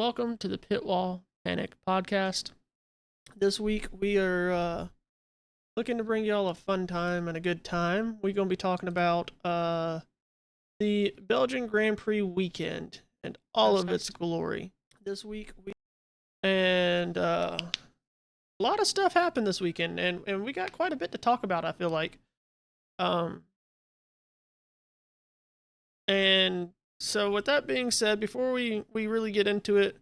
welcome to the Pit Wall Panic podcast. This week we are looking to bring y'all a fun time and a good time. We're going to be talking about the Belgian Grand Prix weekend and all of its glory. This week we and a lot of stuff happened this weekend, and we got quite a bit to talk about. I feel like, um, and so with that being said, before we really get into it,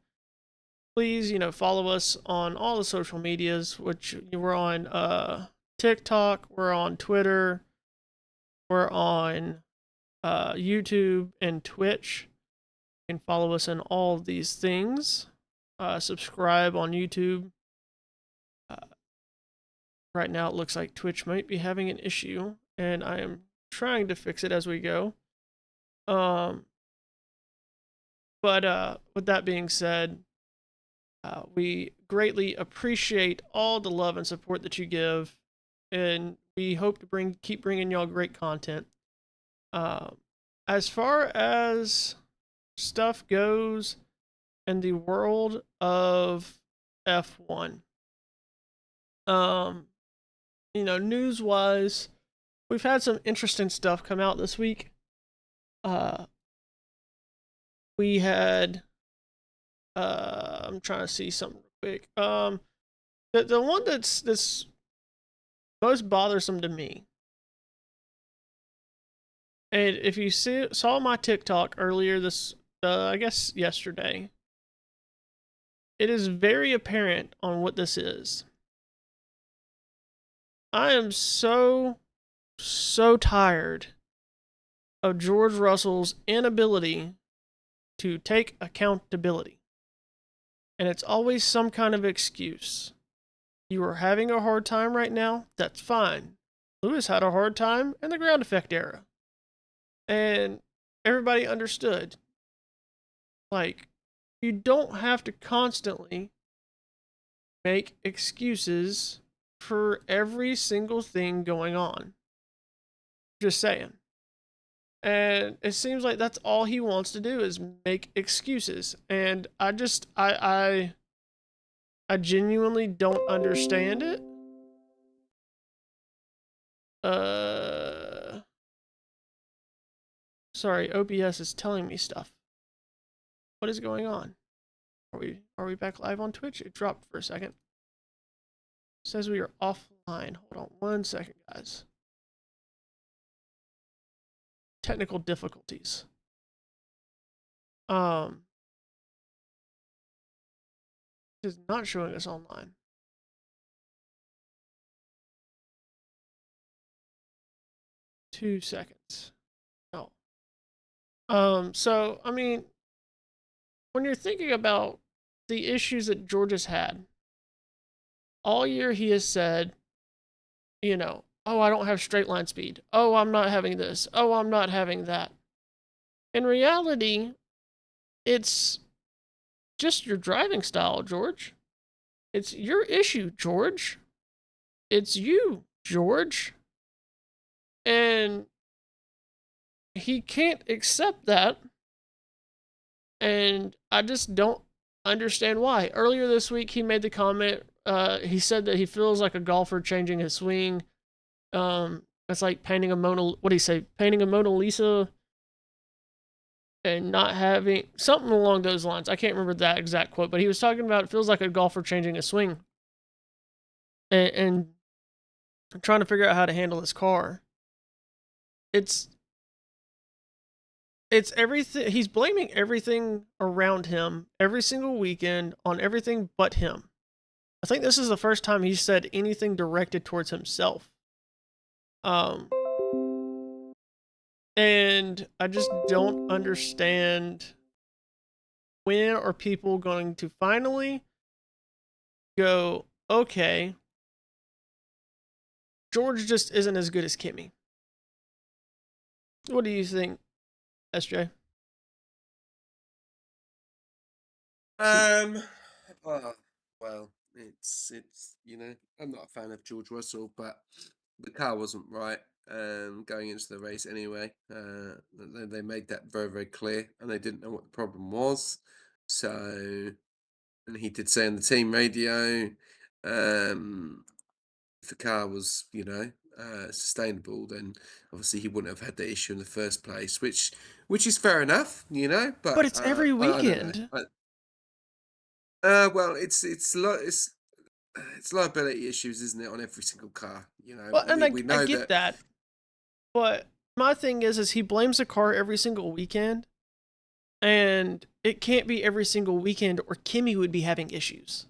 please, follow us on all the social medias, which we're on TikTok, we're on Twitter, we're on YouTube and Twitch. You can follow us in all of these things. Subscribe on YouTube. Uh, right now, it looks like Twitch might be having an issue, and I am trying to fix it as we go. Um, but with that being said, we greatly appreciate all the love and support that you give, and we hope to keep bringing y'all great content. Uh, as far as stuff goes in the world of F1, news wise, we've had some interesting stuff come out this week. We had, I'm trying to see something real quick. The one that's most bothersome to me, and if you saw my TikTok earlier I guess yesterday, it is very apparent on what this is. I am so tired of George Russell's inability to take accountability. And it's always some kind of excuse. You are having a hard time right now? That's fine. Lewis had a hard time in the ground effect era. And everybody understood. Like, you don't have to constantly make excuses for every single thing going on. Just saying. And it seems like that's all he wants to do is make excuses. And I genuinely don't understand it. Sorry, OBS is telling me stuff. What is going on? Are we back live on Twitch? It dropped for a second. It says we are offline. Hold on one second, guys. Technical difficulties. It is not showing us online. 2 seconds. No. So I mean, when you're thinking about the issues that George has had, all year he has said, oh, I don't have straight line speed. Oh, I'm not having this. Oh, I'm not having that. In reality, it's just your driving style, George. It's your issue, George. It's you, George. And he can't accept that. And I just don't understand why. Earlier this week, he made the comment. He said that he feels like a golfer changing his swing. It's like painting a What do you say? Painting a Mona Lisa and not having something along those lines. I can't remember that exact quote, but he was talking about it feels like a golfer changing a swing, and trying to figure out how to handle his car. It's everything. He's blaming everything around him every single weekend on everything but him. I think this is the first time he said anything directed towards himself. And I just don't understand, when are people going to finally go, okay, George just isn't as good as Kimmy. What do you think, SJ? Uh, well, it's I'm not a fan of George Russell, but the car wasn't right going into the race anyway. They made that very, very clear, and they didn't know what the problem was. So, and he did say on the team radio, um, if the car was, sustainable, then obviously he wouldn't have had the issue in the first place, which is fair enough, But but it's every I don't know. weekend. Well, it's liability issues, isn't it, on every single car? Well, and We I know get that. that, but my thing is he blames the car every single weekend, and it can't be every single weekend, or Kimmy would be having issues.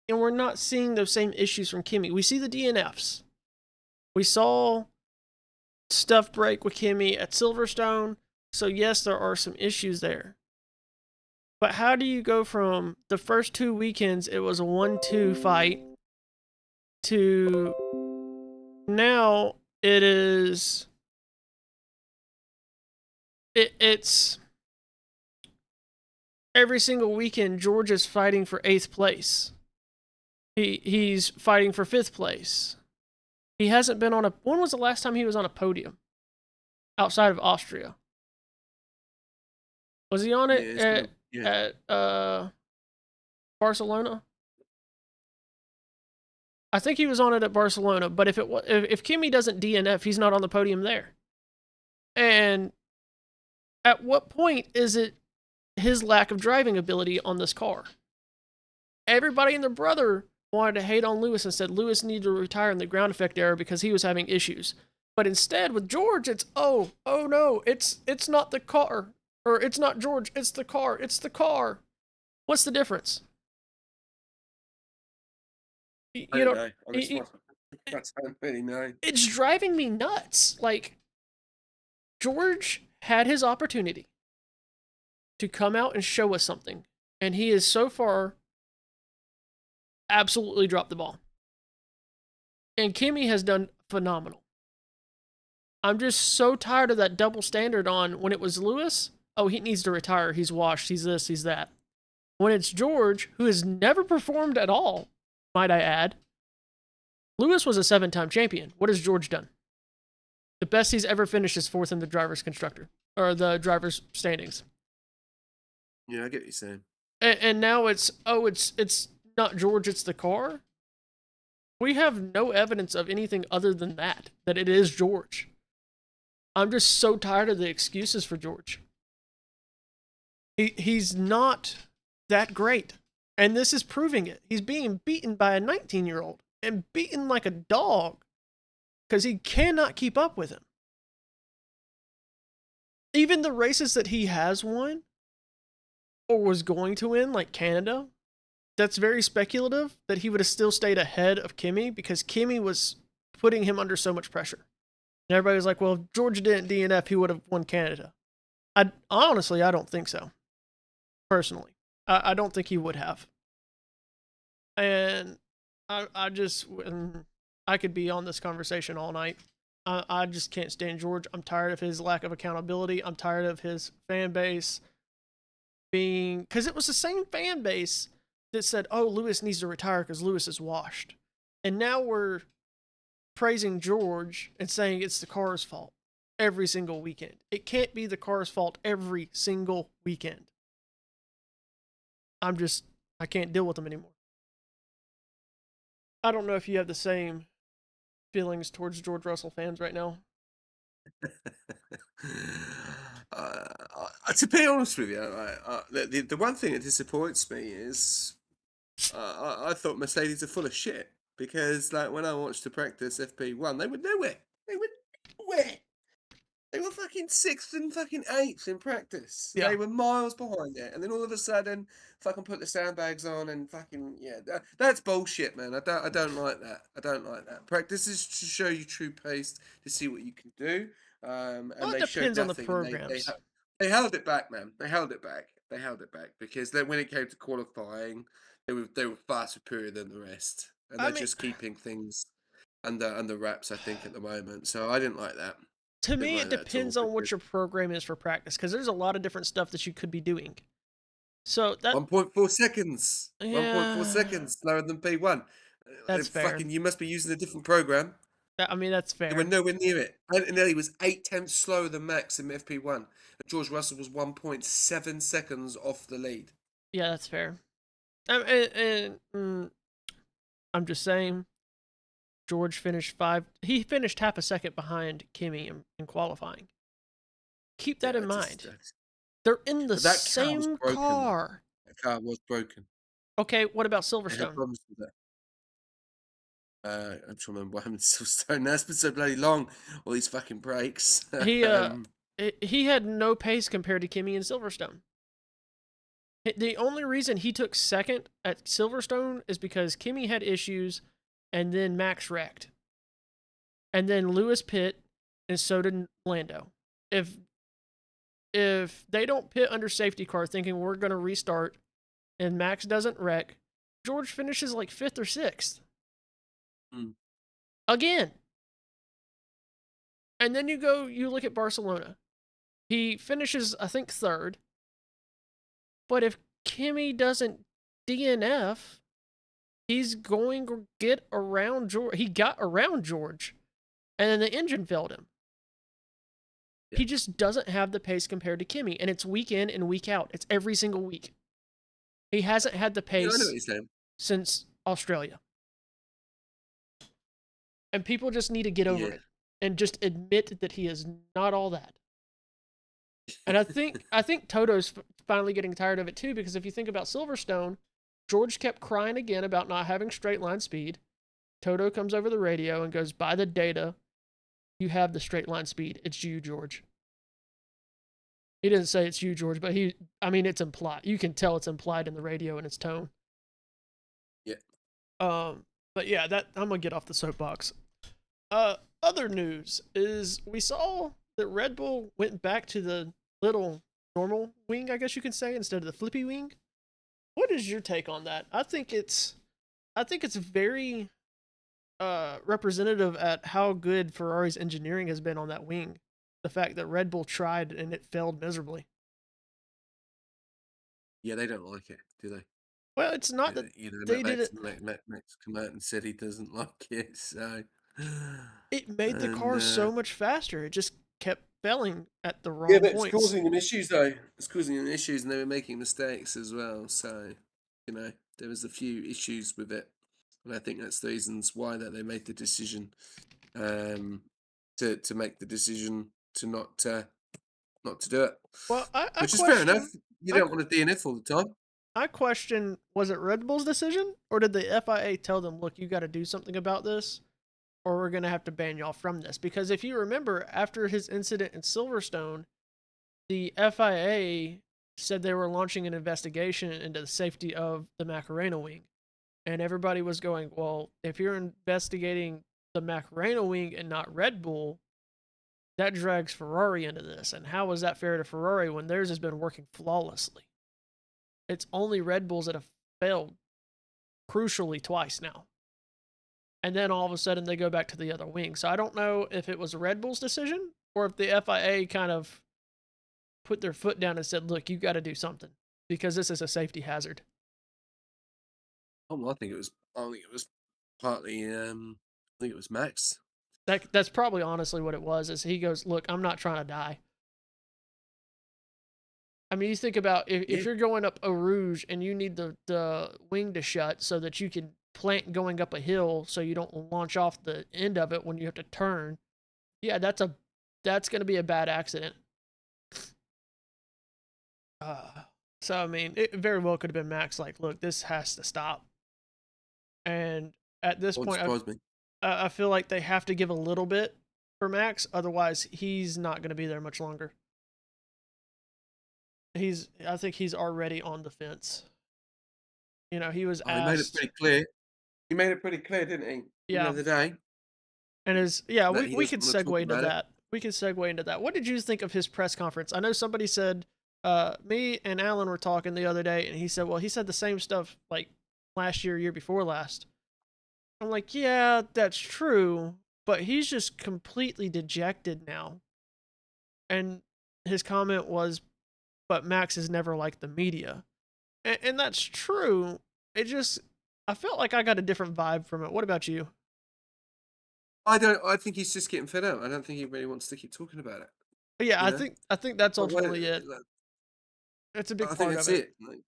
And we're not seeing those same issues from Kimmy. We see the DNFs. We saw stuff break with Kimmy at Silverstone. So, yes, there are some issues there. But how do you go from the first 2 weekends, it was a 1-2 fight, to now it is. It's every single weekend, George is fighting for 8th place. He's fighting for 5th place. He hasn't been on a. When was the last time he was on a podium outside of Austria? Was he on Yeah, it it's been yeah. at Barcelona? I think he was on it at Barcelona. But if Kimi doesn't DNF, he's not on the podium there. And at what point is it his lack of driving ability on this car? Everybody and their brother wanted to hate on Lewis and said Lewis needed to retire in the ground effect era because he was having issues. But instead, with George, it's oh no, it's not the car, or it's not George, it's the car, it's the car. What's the difference? I You don't know, know. On this one, I don't really know. it's driving me nuts. Like, George had his opportunity to come out and show us something, and he has so far absolutely dropped the ball. And Kimmy has done phenomenal. I'm just so tired of that double standard on when it was Lewis. Oh, he needs to retire. He's washed. He's this. He's that. When it's George, who has never performed at all, might I add. Lewis was a 7-time champion. What has George done? The best he's ever finished is 4th in the driver's constructor, or the driver's standings. Yeah, I get what you're saying. And now it's not George, it's the car. We have no evidence of anything other than that it is George. I'm just so tired of the excuses for George. He's not that great. And this is proving it. He's being beaten by a 19-year-old and beaten like a dog because he cannot keep up with him. Even the races that he has won or was going to win, like Canada, that's very speculative that he would have still stayed ahead of Kimi because Kimi was putting him under so much pressure. And everybody was like, well, if George didn't DNF, he would have won Canada. Honestly, I don't think so. Personally, I don't think he would have. And I could be on this conversation all night. I just can't stand George. I'm tired of his lack of accountability. I'm tired of his fan base being, because it was the same fan base that said, oh, Lewis needs to retire because Lewis is washed. And now we're praising George and saying it's the car's fault every single weekend. It can't be the car's fault every single weekend. I can't deal with them anymore. I don't know if you have the same feelings towards George Russell fans right now. To be honest with you, the one thing that disappoints me is I thought Mercedes are full of shit because, like, when I watched the practice FP1, they were nowhere. They were nowhere. They were fucking 6th and fucking 8th in practice. Yeah. They were miles behind it, and then all of a sudden, fucking put the sandbags on and fucking that's bullshit, man. I don't like that. I don't like that. Practice is to show you true pace, to see what you can do. Well, And it they showed depends on the nothing, and programs. they held it back, man. They held it back. They held it back because then when it came to qualifying, they were far superior than the rest, and I they're mean, just keeping things under wraps, I think, at the moment. So I didn't like that. to Didn't me, like it that at all depends on what because your program is for practice because there's a lot of different stuff that you could be doing. So that, 1.4 seconds. 1.4 yeah, seconds slower than P1. that's fair. Fucking, you must be using a different program. I mean, that's They were fair. nowhere near it. And he was 8 tenths slower than Max in FP1. And George Russell was 1.7 seconds off the lead. Yeah, that's fair. I'm just saying, George finished five. He finished half a second behind Kimmy in qualifying. Keep that Yeah, in I just. mind. They're in the But that car was same broken, though. car. That car was broken. Okay, what about They had Silverstone? problems with that. I'm trying to remember what happened to Silverstone. That's been so bloody long. All these fucking breaks. He uh um, he had no pace compared to Kimmy in Silverstone. The only reason he took second at Silverstone is because Kimmy had issues, and then Max wrecked, and then Lewis pit, and so did Lando. If if they don't pit under safety car thinking we're gonna restart, and Max doesn't wreck, George finishes like fifth or sixth mm, again. And then you look at Barcelona. He finishes, I think, third. But if Kimmy doesn't DNF, he's going to get around George. He got around George, and then the engine failed him. yeah. He just doesn't have the pace compared to Kimmy, and it's week in and week out. It's every single week. He hasn't had the Yeah, I know what pace you're saying. since Australia. And people just need to get over Yeah. it and just admit that he is not all that. And I think Toto's finally getting tired of it too, because if you think about Silverstone, George kept crying again about not having straight line speed. Toto comes over the radio and goes, "By the data, you have the straight line speed. It's you, George." He didn't say it's you, George, but I mean, it's implied. You can tell it's implied in the radio and its tone. Yeah. But yeah, that I'm gonna get off the soapbox. Other news is we saw that Red Bull went back to the little normal wing, I guess you can say, instead of the flippy wing. What is your take on that? I think it's very representative at how good Ferrari's engineering has been on that wing. The fact that Red Bull tried and it failed miserably. Yeah, they don't like it, do they? Well, it's not that they did it. Max come out and said he doesn't like it, so. It made the And car so much faster. It just kept failing at the yeah, wrong but it's points. causing them issues, though. It's causing them issues, and they were making mistakes as well. So, there was a few issues with it, and I think that's the reasons why that they made the decision, um, to make the decision to not to do it, Well, I which is fair enough. question, You I don't want to DNF all the time. I question, was it Red Bull's decision or did the FIA tell them, look, you got to do something about this or we're going to have to ban y'all from this? Because if you remember, after his incident in Silverstone, the FIA said they were launching an investigation into the safety of the Macarena wing. And everybody was going, well, if you're investigating the Macarena wing and not Red Bull, that drags Ferrari into this. And how is that fair to Ferrari when theirs has been working flawlessly? It's only Red Bulls that have failed crucially twice now. And then all of a sudden they go back to the other wing. So I don't know if it was Red Bull's decision or if the FIA kind of put their foot down and said, look, you got to do something because this is a safety hazard. Oh, I think it was. I think it was partly. I think it was Max. That's probably honestly what it was. Is he goes, look, I'm not trying to die. I mean, you think about Yeah. if you're going up Eau Rouge and you need the wing to shut so that you can plant going up a hill so you don't launch off the end of it when you have to turn. Yeah, that's going to be a bad accident. Uh, so I mean, it very well could have been Max. Like, look, this has to stop. And at this Wouldn't point, surprise me. I feel like they have to give a little bit for Max, otherwise he's not going to be there much longer. I think he's already on the fence. He was Oh, he made it asked, pretty clear. He made it pretty clear, didn't he? The yeah, other day and yeah, that we he we doesn't could want to talk segue into about it. that. We can segue into that. What did you think of his press conference? I know somebody said, me and Alan were talking the other day, and he said, well, he said the same stuff like last year before last. I'm like, yeah, that's true, but he's just completely dejected now. And his comment was, but Max is never like the media. And that's true. I felt like I got a different vibe from it. What about you? I don't. I think he's just getting fed up. I don't think he really wants to keep talking about it. But yeah, You I know, think I think that's but ultimately it. It's a big I think part of that's it. it. Like,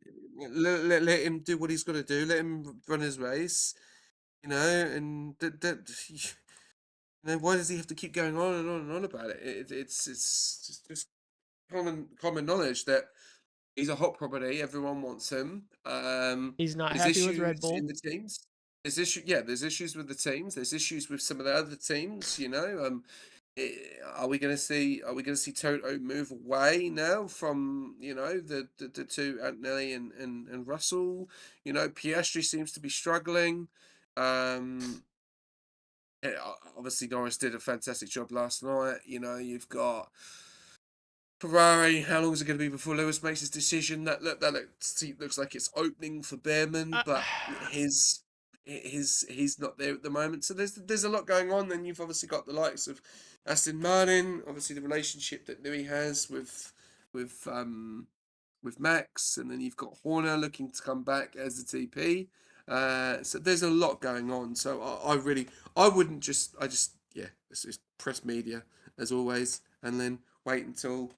let him do what he's got to do. Let him run his race, and why does he have to keep going on and on and on about it? It's just common knowledge that he's a hot property. Everyone wants him. He's not There's happy with issues Red Bull. in the teams. There's issues with the teams. There's issues with some of the other teams. Are we going to see? Are we going to see Toto move away now from the two Antonelli and Russell? Piastri seems to be struggling. Um, Obviously Norris did a fantastic job last night. You've got Ferrari. How long is it going to be before Lewis makes his decision? Looks like it's opening for Behrman, I, but he's not there at the moment. So there's a lot going on. Then you've obviously got the likes of Aston Martin. Obviously the relationship that Louis has with Max, and then you've got Horner looking to come back as the TP. So there's a lot going on. So I wouldn't yeah, it's just press media as always, and then wait until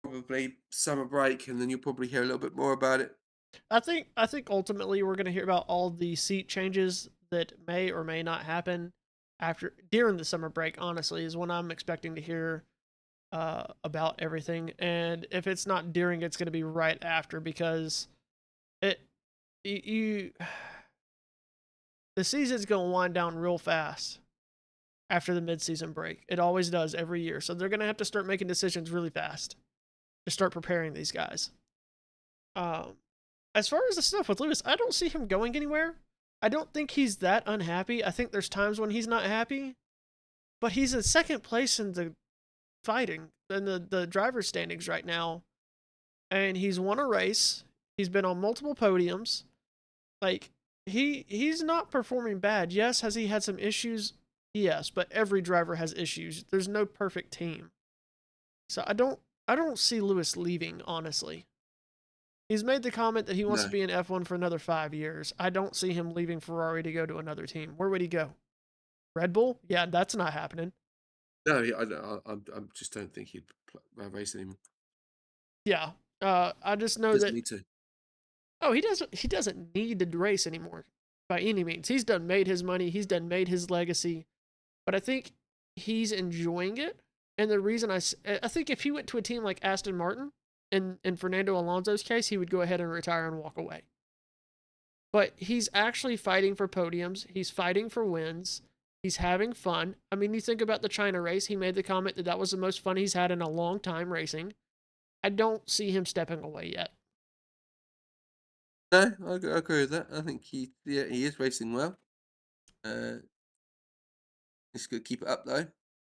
probably summer break, and then you'll probably hear a little bit more about it. I think ultimately we're going to hear about all the seat changes that may or may not happen after during the summer break. Honestly, is when I'm expecting to hear about everything. And if it's not during, it's going to be right after because it you the season's going to wind down real fast after the midseason break. It always does every year. So they're going to have to start making decisions really fast to start preparing these guys. Um, as far as the stuff with Lewis, I don't see him going anywhere. I don't think he's that unhappy. I think there's times when he's not happy, but he's in second place in the fighting in the driver's standings right now, and he's won a race. He's been on multiple podiums. Like he's not performing bad. Yes, has he had some issues? Yes, but every driver has issues. There's no perfect team. So I don't see Lewis leaving, honestly. He's made the comment that he wants to No, be in F1 for another 5 years. I don't see him leaving Ferrari to go to another team. Where would he go? Red Bull? Yeah, that's not happening. no, I just don't think he'd race anymore. Yeah. I just know Doesn't that need to. he doesn't need to race anymore by any means. He's done made his money, he's done made his legacy, but I think he's enjoying it. And the reason I think if he went to a team like Aston Martin in Fernando Alonso's case, he would go ahead and retire and walk away. But he's actually fighting for podiums. He's fighting for wins. He's having fun. I mean, you think about the China race. He made the comment that that was the most fun he's had in a long time racing. I don't see him stepping away yet. No, I agree with that. I think he is racing well. Uh, he's going to keep it up though.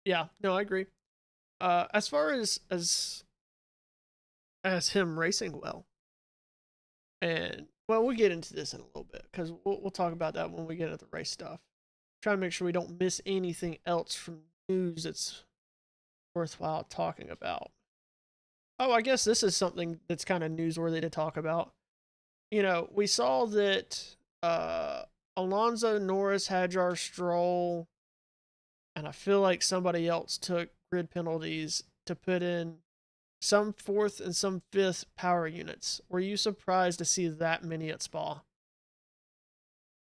Yeah, no, I agree. As far as him racing well, and well, we'll get into this in a little bit because we'll talk about that when we get into the race stuff. Try to make sure we don't miss anything else from news that's worthwhile talking about. Oh, I guess this is something that's kind of newsworthy to talk about. We saw that Alonso, Norris, Hadjar, Stroll, and I feel like somebody else took grid penalties to put in some fourth and some fifth power units. Were you surprised to see that many at Spa?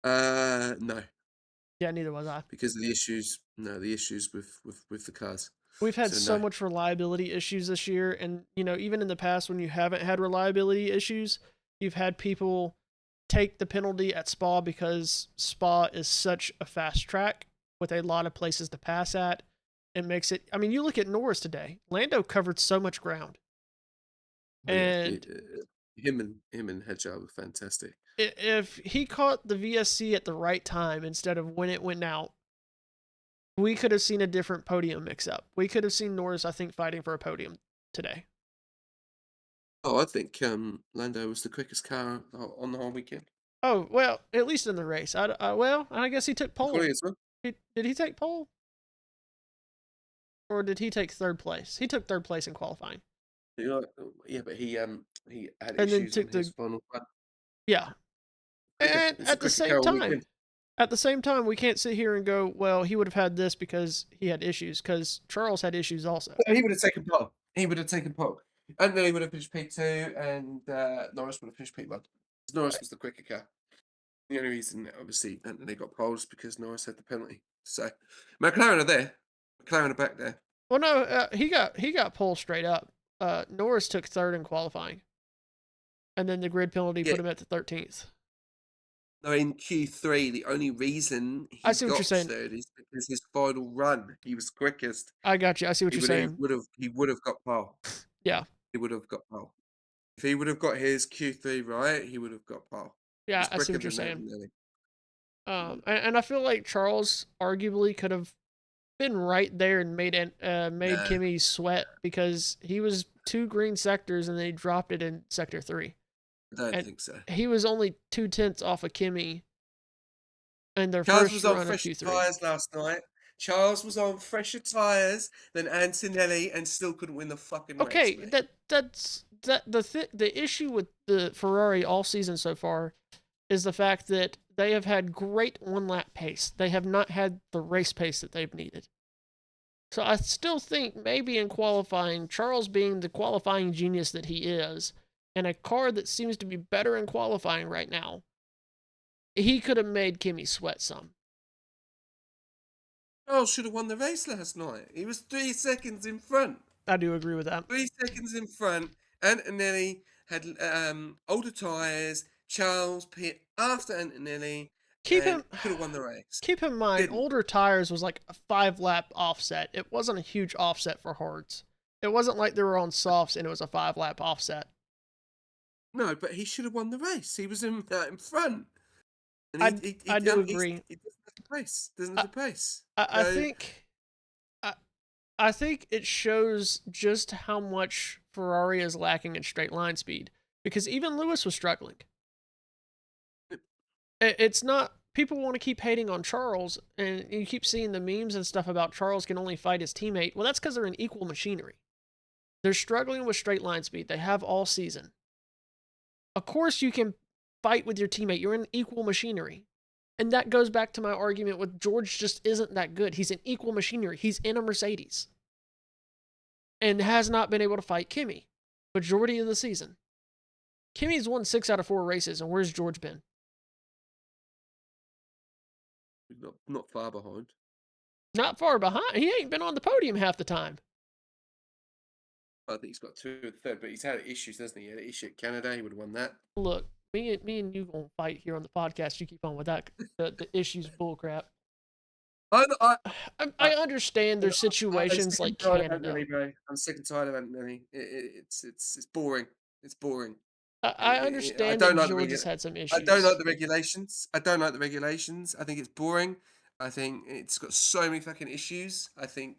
No, Yeah, neither was I. because of the issues. No, the issues with the cars. We've had So so no. much reliability issues this year, and even in the past when you haven't had reliability issues, you've had people take the penalty at Spa because Spa is such a fast track with a lot of places to pass at. It makes it. I mean, you look at Norris today. Lando covered so much ground, Oh yeah, and him and Hedgehog were fantastic. if he caught the VSC at the right time instead of when it went out, we could have seen a different podium mix up. We could have seen Norris, I think, fighting for a podium today. Oh, I think Lando was the quickest car on the whole weekend. Oh well, at least in the race. Well, I guess he took Quality pole. as well. Did he take pole, or did he take third place? He took third place in qualifying, Yeah, but he had and then issues on took his the final run. yeah. Quicker. And It's a at the quicker same car all time, weekend. we can't sit here and go, well, he would have had this because he had issues, because Charles had issues also. He would have taken pole. He would have taken pole. And then he would have finished P2, and Norris would have finished P1. Norris was the quicker car. The only reason, obviously, Anthony got poles because Norris had the penalty. So McLaren are there. McLaren are back there. Well, no, he got pulled straight up. Norris took third in qualifying, and then the grid penalty Yeah. put him at the 13th. No, in Q3, the only reason I he see what you're got saying. third is because his final run, he was quickest. I got you. I see what He you're would he saying. would have he would have got pole. Yeah, He would have got pole. If he would have got his Q3 right, he would have got pole. He yeah, was I see quicker what you're than that, saying. Nelly. And I feel like Charles arguably could have been right there and made Nah, Kimmy sweat because he was 2 green sectors and they dropped it in sector 3, I don't and think so. he was only 2 tenths off of Kimmy in their Charles first was on run of fresher Q3. tyres last night. Charles was on fresher tyres than Antonelli and still couldn't win the fucking race, Okay, mate. the issue with the Ferrari all season so far is the fact that they have had great 1 lap pace. They have not had the race pace that they've needed. So I still think maybe in qualifying, Charles being the qualifying genius that he is, and a car that seems to be better in qualifying right now, he could have made Kimmy sweat some. Charles should have won the race last night. He was 3 seconds in front. I do agree with that. 3 seconds in front. Antonelli had older tyres. Charles pit after Antonelli Keep and him could have won the race. keep in mind, Didn't. older tires was like a 5 lap offset. It wasn't a huge offset for hards. It wasn't like they were on softs and it was a 5 lap offset. No, but he should have won the race. He was in front. And I do agree. he doesn't have the pace. Doesn't I, have the pace. I So think I, I think it shows just how much Ferrari is lacking in straight line speed because even Lewis was struggling. It's not people want to keep hating on Charles and you keep seeing the memes and stuff about Charles can only fight his teammate. Well, that's because they're in equal machinery. They're struggling with straight line speed. They have all season. Of course, you can fight with your teammate. You're in equal machinery. And that goes back to my argument with George just isn't that good. He's in equal machinery. He's in a Mercedes. And has not been able to fight Kimmy majority of the season. Kimmy's won 6 out of 4 races, and where's George been? not far behind. Not far behind. He ain't been on the podium half the time. I think he's got 2 and third, but he's had issues, hasn't he? He had an issue at Canada. He would have won that. Look, me and you gonna fight here on the podcast. You keep on with that the issues bullcrap. I understand there's situations like Canada. I'm sick and tired of Anthony. It's boring. It's boring. I I understand don't that like George has had some I don't issues. like the regulations. I don't like the regulations. I think it's boring. I think it's got so many fucking issues. I think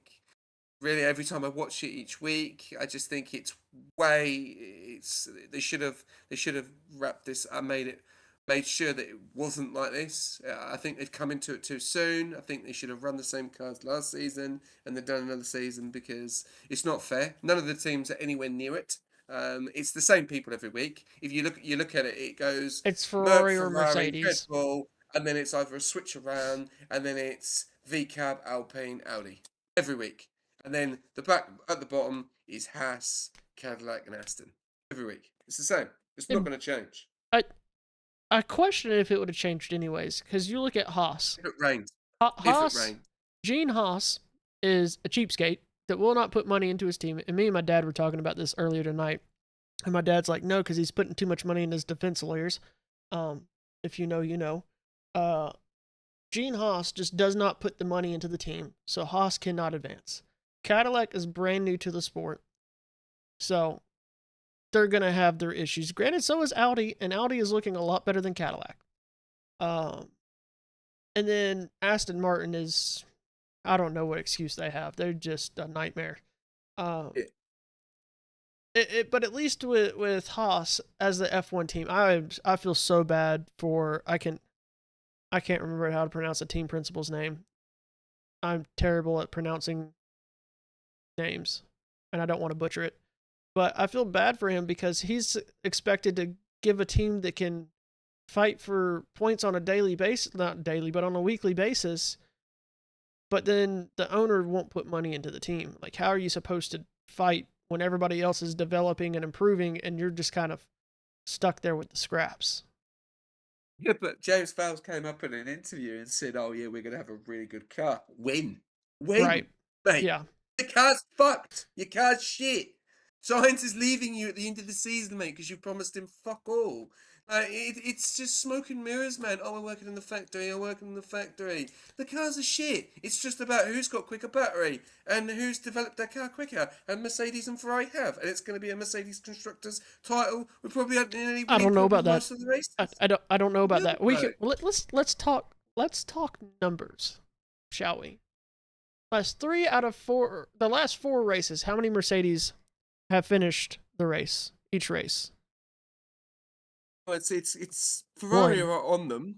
really every time I watch it each week, I just think it's they should have wrapped this and made sure that it wasn't like this. I think they've come into it too soon. I think they should have run the same cars last season and they've done another season because it's not fair. None of the teams are anywhere near it. It's the same people every week. If you look at it, it goes It's Merc, Ferrari or Ferrari, Red Mercedes. Bull, and then it's either a switch around, and then it's VCAB, Alpine, Audi every week, and then the back at the bottom is Haas, Cadillac, and Aston every week. It's the same. It's not going to change. I question if it would have changed anyways, because you look at Haas. If it rains, Haas, Gene Haas is a cheapskate that will not put money into his team. And me and my dad were talking about this earlier tonight. And my dad's like, no, because he's putting too much money in his defense lawyers. If you know, you know. Gene Haas just does not put the money into the team, so Haas cannot advance. Cadillac is brand new to the sport, so they're going to have their issues. Granted, so is Audi, and Audi is looking a lot better than Cadillac. And then Aston Martin is, I don't know what excuse they have. They're just a nightmare. But at least with Haas as the F1 team, I feel so bad for I can't remember how to pronounce the team principal's name. I'm terrible at pronouncing names, and I don't want to butcher it. But I feel bad for him because he's expected to give a team that can fight for points on a daily basis, not daily, but on a weekly basis. But then the owner won't put money into the team. Like, how are you supposed to fight when everybody else is developing and improving and you're just kind of stuck there with the scraps? Yeah, but James Vowles came up in an interview and said, "Oh yeah, we're gonna have a really good car. Right. Win, mate. Yeah. The car's fucked. Your car's shit. Science is leaving you at the end of the season, mate, because you promised him fuck all. It's just smoke and mirrors, man. Oh, we're working in the factory. I'm working in the factory. The cars are shit. It's just about who's got quicker battery and who's developed their car quicker. And Mercedes and Ferrari have, and it's going to be a Mercedes constructors title. We probably haven't any I winning don't know about probably that. most of the races. I don't know about Yeah, that. We can bro. let's talk numbers, shall we? Last 3 out of 4, the last 4 races, how many Mercedes have finished the race? Each race. Well, it's Ferrari One. are on them.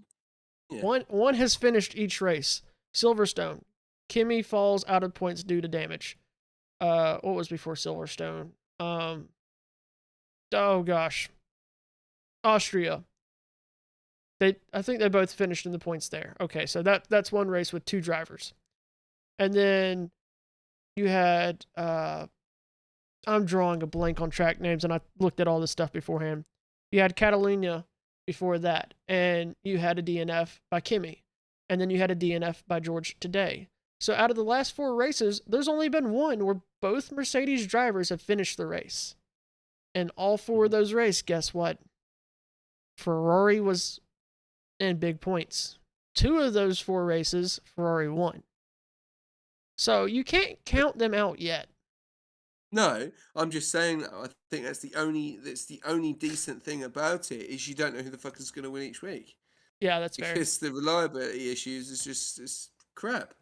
Yeah. One has finished each race. Silverstone. Kimi falls out of points due to damage. What was before Silverstone? Oh gosh. Austria. I think they both finished in the points there. Okay, so that's one race with 2 drivers. And then you had I'm drawing a blank on track names, and I looked at all this stuff beforehand. You had Catalunya before that, and you had a DNF by Kimi, and then you had a DNF by George today. So out of the last 4 races, there's only been one where both Mercedes drivers have finished the race. And all 4 of those races, guess what? Ferrari was in big points. 2 of those 4 races, Ferrari won. So you can't count them out yet. No, I'm just saying that I think that's the only decent thing about it is you don't know who the fuck is going to win each week Yeah, that's fair. because the reliability issues is just it's crap.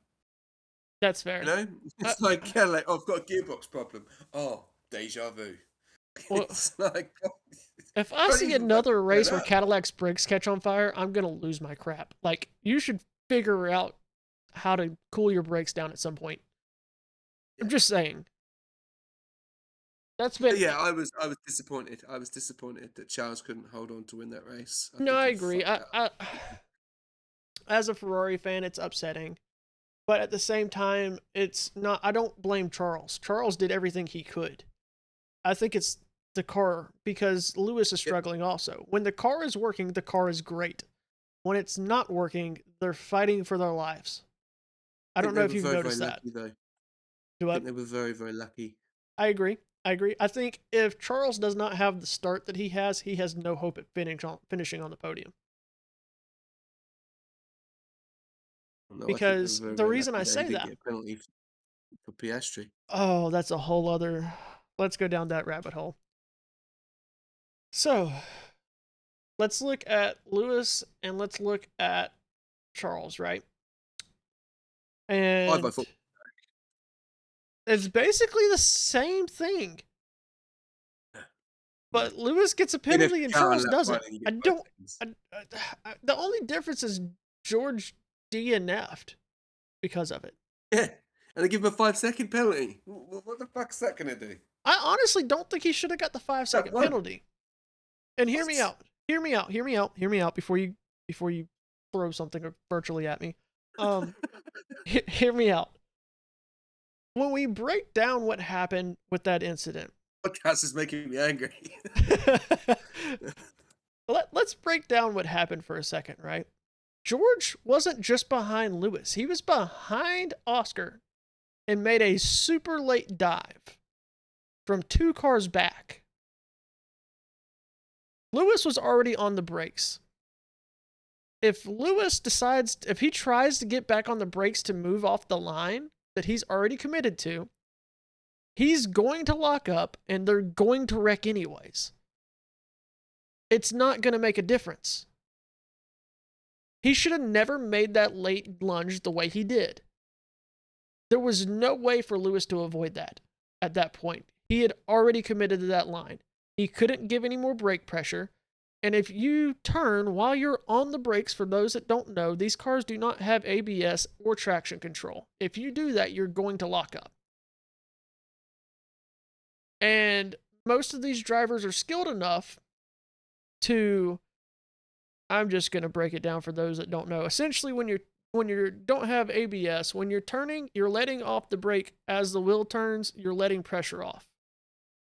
That's You fair. know, it's like Cadillac. Oh, I've got a gearbox problem. Oh, deja vu. Well, It's like if I can't see even fucking another turn race where up. Cadillac's brakes catch on fire, I'm gonna lose my crap. Like, you should figure out how to cool your brakes down at some point. I'm Yeah. just saying. That's been Yeah, I was disappointed. I was disappointed that Charles couldn't hold on to win that race. I no, think I he agree. fucked up. As a Ferrari fan, it's upsetting. But at the same time, it's not. I don't blame Charles. Charles did everything he could. I think it's the car because Lewis is Yeah, struggling also. When the car is working, the car is great. When it's not working, they're fighting for their lives. I I think don't know they if were you've very, very noticed that. lucky though. Do I I? think they were very, very lucky. I agree. I agree. I think if Charles does not have the start that he has no hope at finishing on the podium. No, I think they were Because very, the very reason lucky I that he say didn't that, get a penalty for Piastri. oh, that's a whole other. Let's go down that rabbit hole. So let's look at Lewis and let's look at Charles, right? I And thought it's basically the same thing. no. But Lewis gets a Even if penalty and you count on Charles lap one doesn't. and you I get 5 don't. seconds. The only difference is George DNF'd because of it. Yeah. And they give him a 5-second penalty. What the fuck's that gonna do? I honestly don't think he should have got the Lap 5-second one. penalty. And hear me What? out. Hear me out. Hear me out. Hear me out before you throw something virtually at me. Hear me out. When we break down what happened with that incident, Podcast is making me angry. let's break down what happened for a second, right? George wasn't just behind Lewis. He was behind Oscar and made a super late dive from 2 cars back. Lewis was already on the brakes. If he tries to get back on the brakes to move off the line that he's already committed to, he's going to lock up and they're going to wreck anyways. It's not going to make a difference. He should have never made that late lunge the way he did. There was no way for Lewis to avoid that at that point. He had already committed to that line. He couldn't give any more brake pressure. And if you turn while you're on the brakes, for those that don't know, these cars do not have ABS or traction control. If you do that, you're going to lock up. And most of these drivers are skilled enough to, I'm just going to break it down for those that don't know. Essentially, when you don't have ABS, when you're turning, you're letting off the brake as the wheel turns, you're letting pressure off.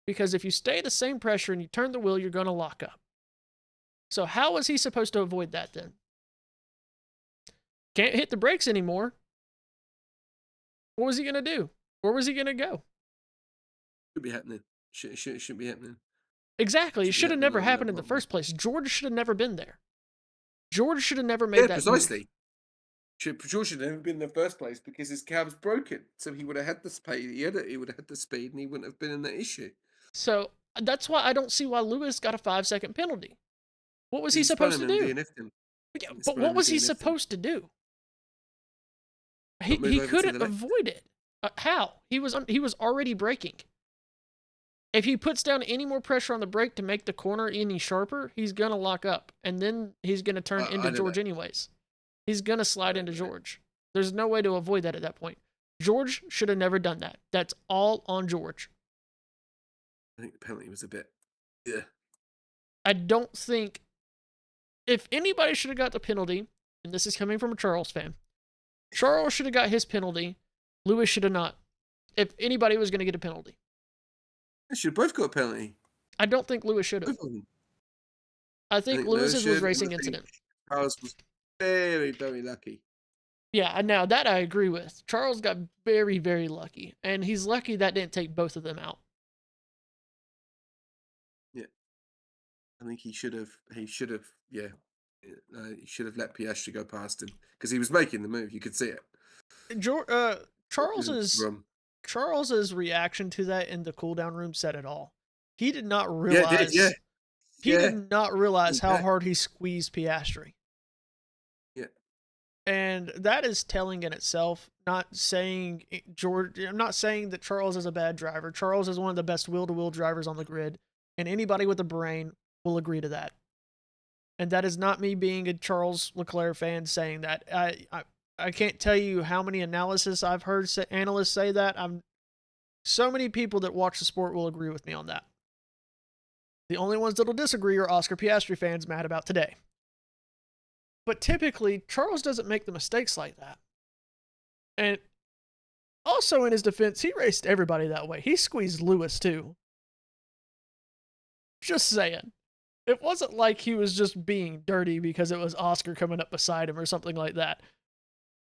Because if you stay the same pressure and you turn the wheel, you're going to lock up. So how was he supposed to avoid that then? Can't hit the brakes anymore. What was he gonna do? Where was he gonna go? Should be happening. Should be happening. Exactly. It Should be should have happening never on that happened in the bottom. first place. George should have never been there. George should have never made Yeah, that move. precisely. George should have never been in the first place because his car was broken. So he would have had the speed. He would have had the speed, and he wouldn't have been in that issue. So that's why I don't see why Lewis got a 5-second penalty. What was he He spun supposed him to and do? DNF'd him. Yeah, He but spun what him and was he DNF'd him. supposed to do? Not move He over to the couldn't left. avoid it. How? He was already braking. If he puts down any more pressure on the brake to make the corner any sharper, he's gonna lock up, and then he's gonna turn into I don't George know. anyways. He's gonna slide I into don't know. George. There's no way to avoid that at that point. George should have never done that. That's all on George. I think the penalty was a bit. Yeah. I don't think if anybody should have got the penalty, and this is coming from a Charles fan, Charles should have got his penalty. Lewis should have not. If anybody was going to get a penalty, They should have both got a penalty. I don't think Lewis should have. Both of them. I I think think Lewis Lewis's was should. And racing I think incident. Charles was very, very lucky. Yeah, now that I agree with. Charles got very, very lucky, and he's lucky that didn't take both of them out. Yeah. I think he should have. Yeah. He should have let Piastri go past him because he was making the move. You could see it. Charles's From Charles's reaction to that in the cool down room said it all. He did not yeah, it did, realize. He yeah, did not realize how yeah, hard he squeezed Piastri. yeah. And that is telling in itself. Not saying George. I'm not saying that Charles is a bad driver. Charles is one of the best wheel-to-wheel drivers on the grid, and anybody with a brain will agree to that. And that is not me being a Charles Leclerc fan saying that. I can't tell you how many analysis I've heard analysts say that. So many people that watch the sport will agree with me on that. The only ones that'll disagree are Oscar Piastri fans mad about today. But typically, Charles doesn't make the mistakes like that. And also in his defense, he raced everybody that way. He squeezed Lewis too. Just saying. It wasn't like he was just being dirty because it was Oscar coming up beside him or something like that.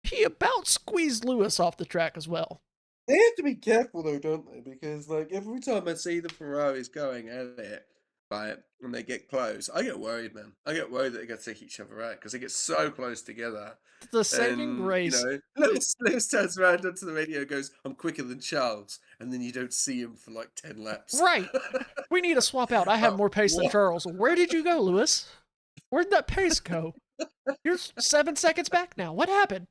He about squeezed Lewis off the track as well. They have to be careful though, don't they? Because like every time I see the Ferraris going at it, right, and they get close, I get worried, man. I get worried that they're gonna take each other out because they get so close together. The saving And grace. Lewis turns around onto the radio and goes, "I'm quicker than Charles," and then you don't see him for like 10 laps. Right. We need to swap out. I have more pace than What? Charles. Where did you go, Lewis? Where'd that pace go? You're 7 seconds back now. What happened?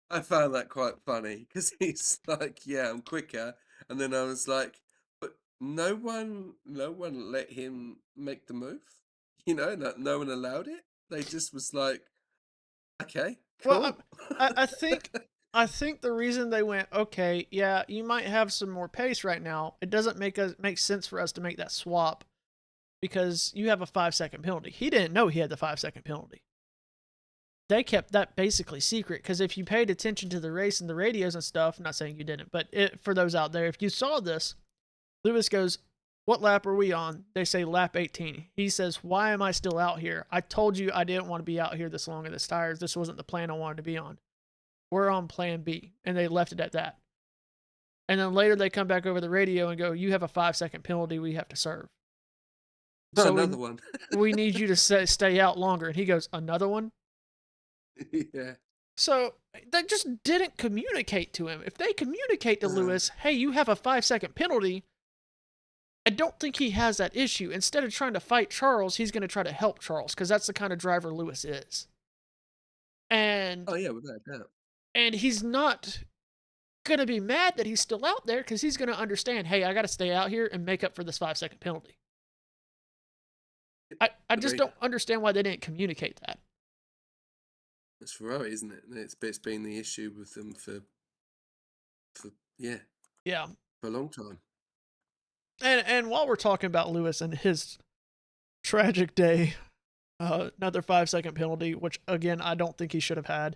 I found that quite funny because he's like, "Yeah, I'm quicker," and then I was like, "But no one let him make the move. No one allowed it. They just was like, okay, Well, cool." I think the reason they went, okay, yeah, you might have some more pace right now. It doesn't make sense for us to make that swap because you have a 5-second penalty. He didn't know he had the 5-second penalty. They kept that basically secret because if you paid attention to the race and the radios and stuff, I'm not saying you didn't, but for those out there, if you saw this, Lewis goes, "What lap are we on?" They say lap 18. He says, "Why am I still out here? I told you I didn't want to be out here this long in this tires. This wasn't the plan I wanted to be on. We're on plan B." And they left it at that. And then later they come back over the radio and go, "You have a 5-second penalty we have to serve. So Another one. we need you to stay out longer." And he goes, "Another one?" Yeah. So they just didn't communicate to him. If they communicate to Lewis, "Hey, you have a 5-second penalty," I don't think he has that issue. Instead of trying to fight Charles, he's going to try to help Charles because that's the kind of driver Lewis is. And Oh yeah, without a doubt. and he's not going to be mad that he's still out there because he's going to understand, hey, I got to stay out here and make up for this 5-second penalty. I just don't understand why they didn't communicate that. It's Ferrari, isn't it? It's been the issue with them for Yeah. for a long time. And while we're talking about Lewis and his tragic day, another 5-second penalty, which again I don't think he should have had.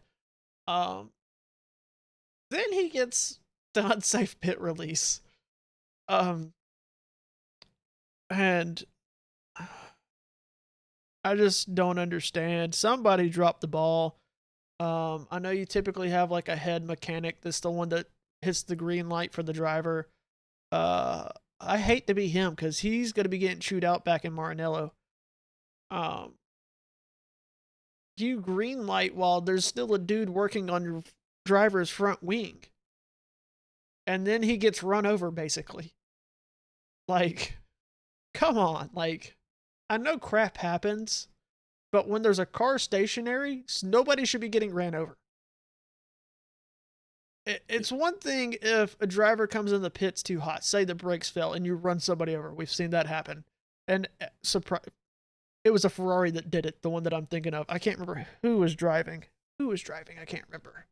Then he gets the unsafe pit release. And I just don't understand. Somebody dropped the ball. I know you typically have like a head mechanic that's the one that hits the green light for the driver. Uh, I hate to be him because he's going to be getting chewed out back in Maranello. Um, you green light while there's still a dude working on your driver's front wing, and then he gets run over basically. Like, come on. Like, I know crap happens, but when there's a car stationary, nobody should be getting ran over. Yeah. It's one thing if a driver comes in the pits too hot, say the brakes fail, and you run somebody over. We've seen that happen. And it was a Ferrari that did it, the one that I'm thinking of. I can't remember who was driving. Who was driving? I can't remember.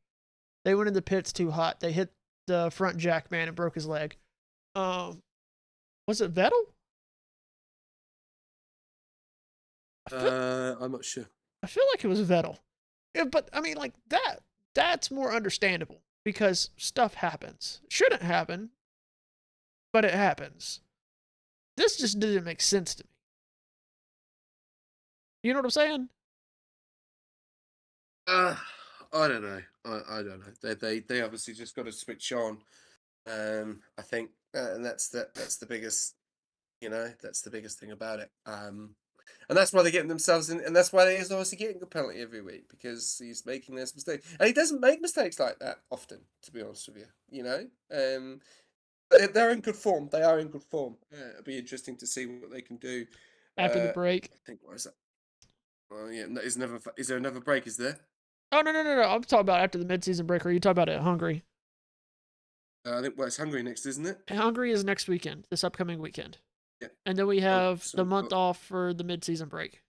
They went in the pits too hot. They hit the front jack man and broke his leg. Um, was it Vettel? I feel, I'm not sure. I feel like it was Vettel. Yeah, but I mean, like that's more understandable because stuff happens. Shouldn't happen, but it happens. This just didn't make sense to me. You know what I'm saying? Uh, I don't know. I don't know. They obviously just got to switch on. I think, and that's the biggest, that's the biggest thing about it. And that's why they're getting themselves in, and that's why he's obviously getting a penalty every week because he's making this mistake, and he doesn't make mistakes like that often, to be honest with you. They're in good form. They are in good form. It'll be interesting to see what they can do. After the break. I think what is that? Well, yeah, no, is there another break? Is there? Oh no! I'm talking about after the midseason break. Or you talking about it Hungary? I think it's Hungary next, isn't it? Hungary is next weekend, this upcoming weekend, Yeah. and then we Oh, have so the we've month got. off for the midseason break.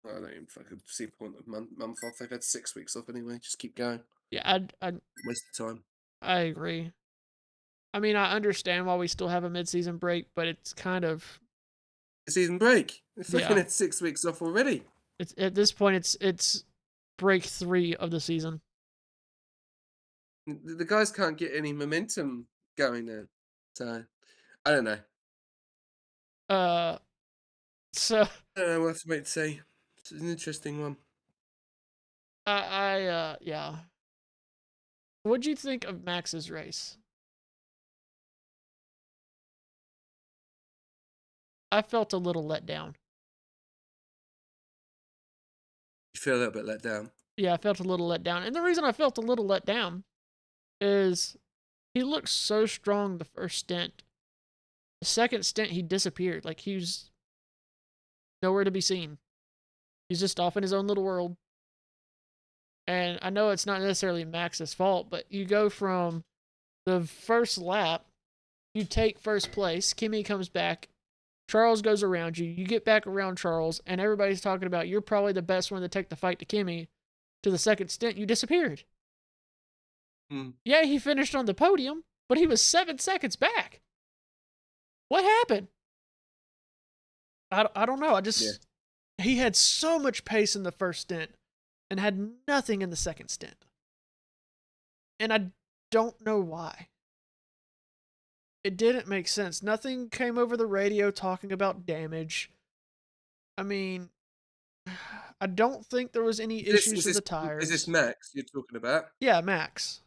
I don't even fucking see the point of month off. They've had 6 weeks off anyway. Just keep going. Yeah, Waste of time. I agree. I mean, I understand why we still have a midseason break, but it's kind of Season break. They fucking yeah. had 6 weeks off already. It's at this point, it's break 3 of the season. The guys can't get any momentum going now. So I don't know. Uh, so I don't know. We'll have to wait and see. It's an interesting one. yeah. What'd you think of Max's race? I felt a little let down. You feel a little bit let down. Yeah, I felt a little let down. And the reason I felt a little let down is he looked so strong the first stint. The second stint, he disappeared. Like, he was nowhere to be seen. He's just off in his own little world. And I know it's not necessarily Max's fault, but you go from the first lap, you take first place, Kimmy comes back, Charles goes around you, you get back around Charles, and everybody's talking about you're probably the best one to take the fight to Kimmy. To the second stint, you disappeared. Mm. Yeah, he finished on the podium, but he was 7 seconds back. What happened? I don't know. He had so much pace in the first stint and had nothing in the second stint. And I don't know why. It didn't make sense. Nothing came over the radio talking about damage. I mean, I don't think there was any issues with the tires. Is this Max you're talking about? Yeah, Max.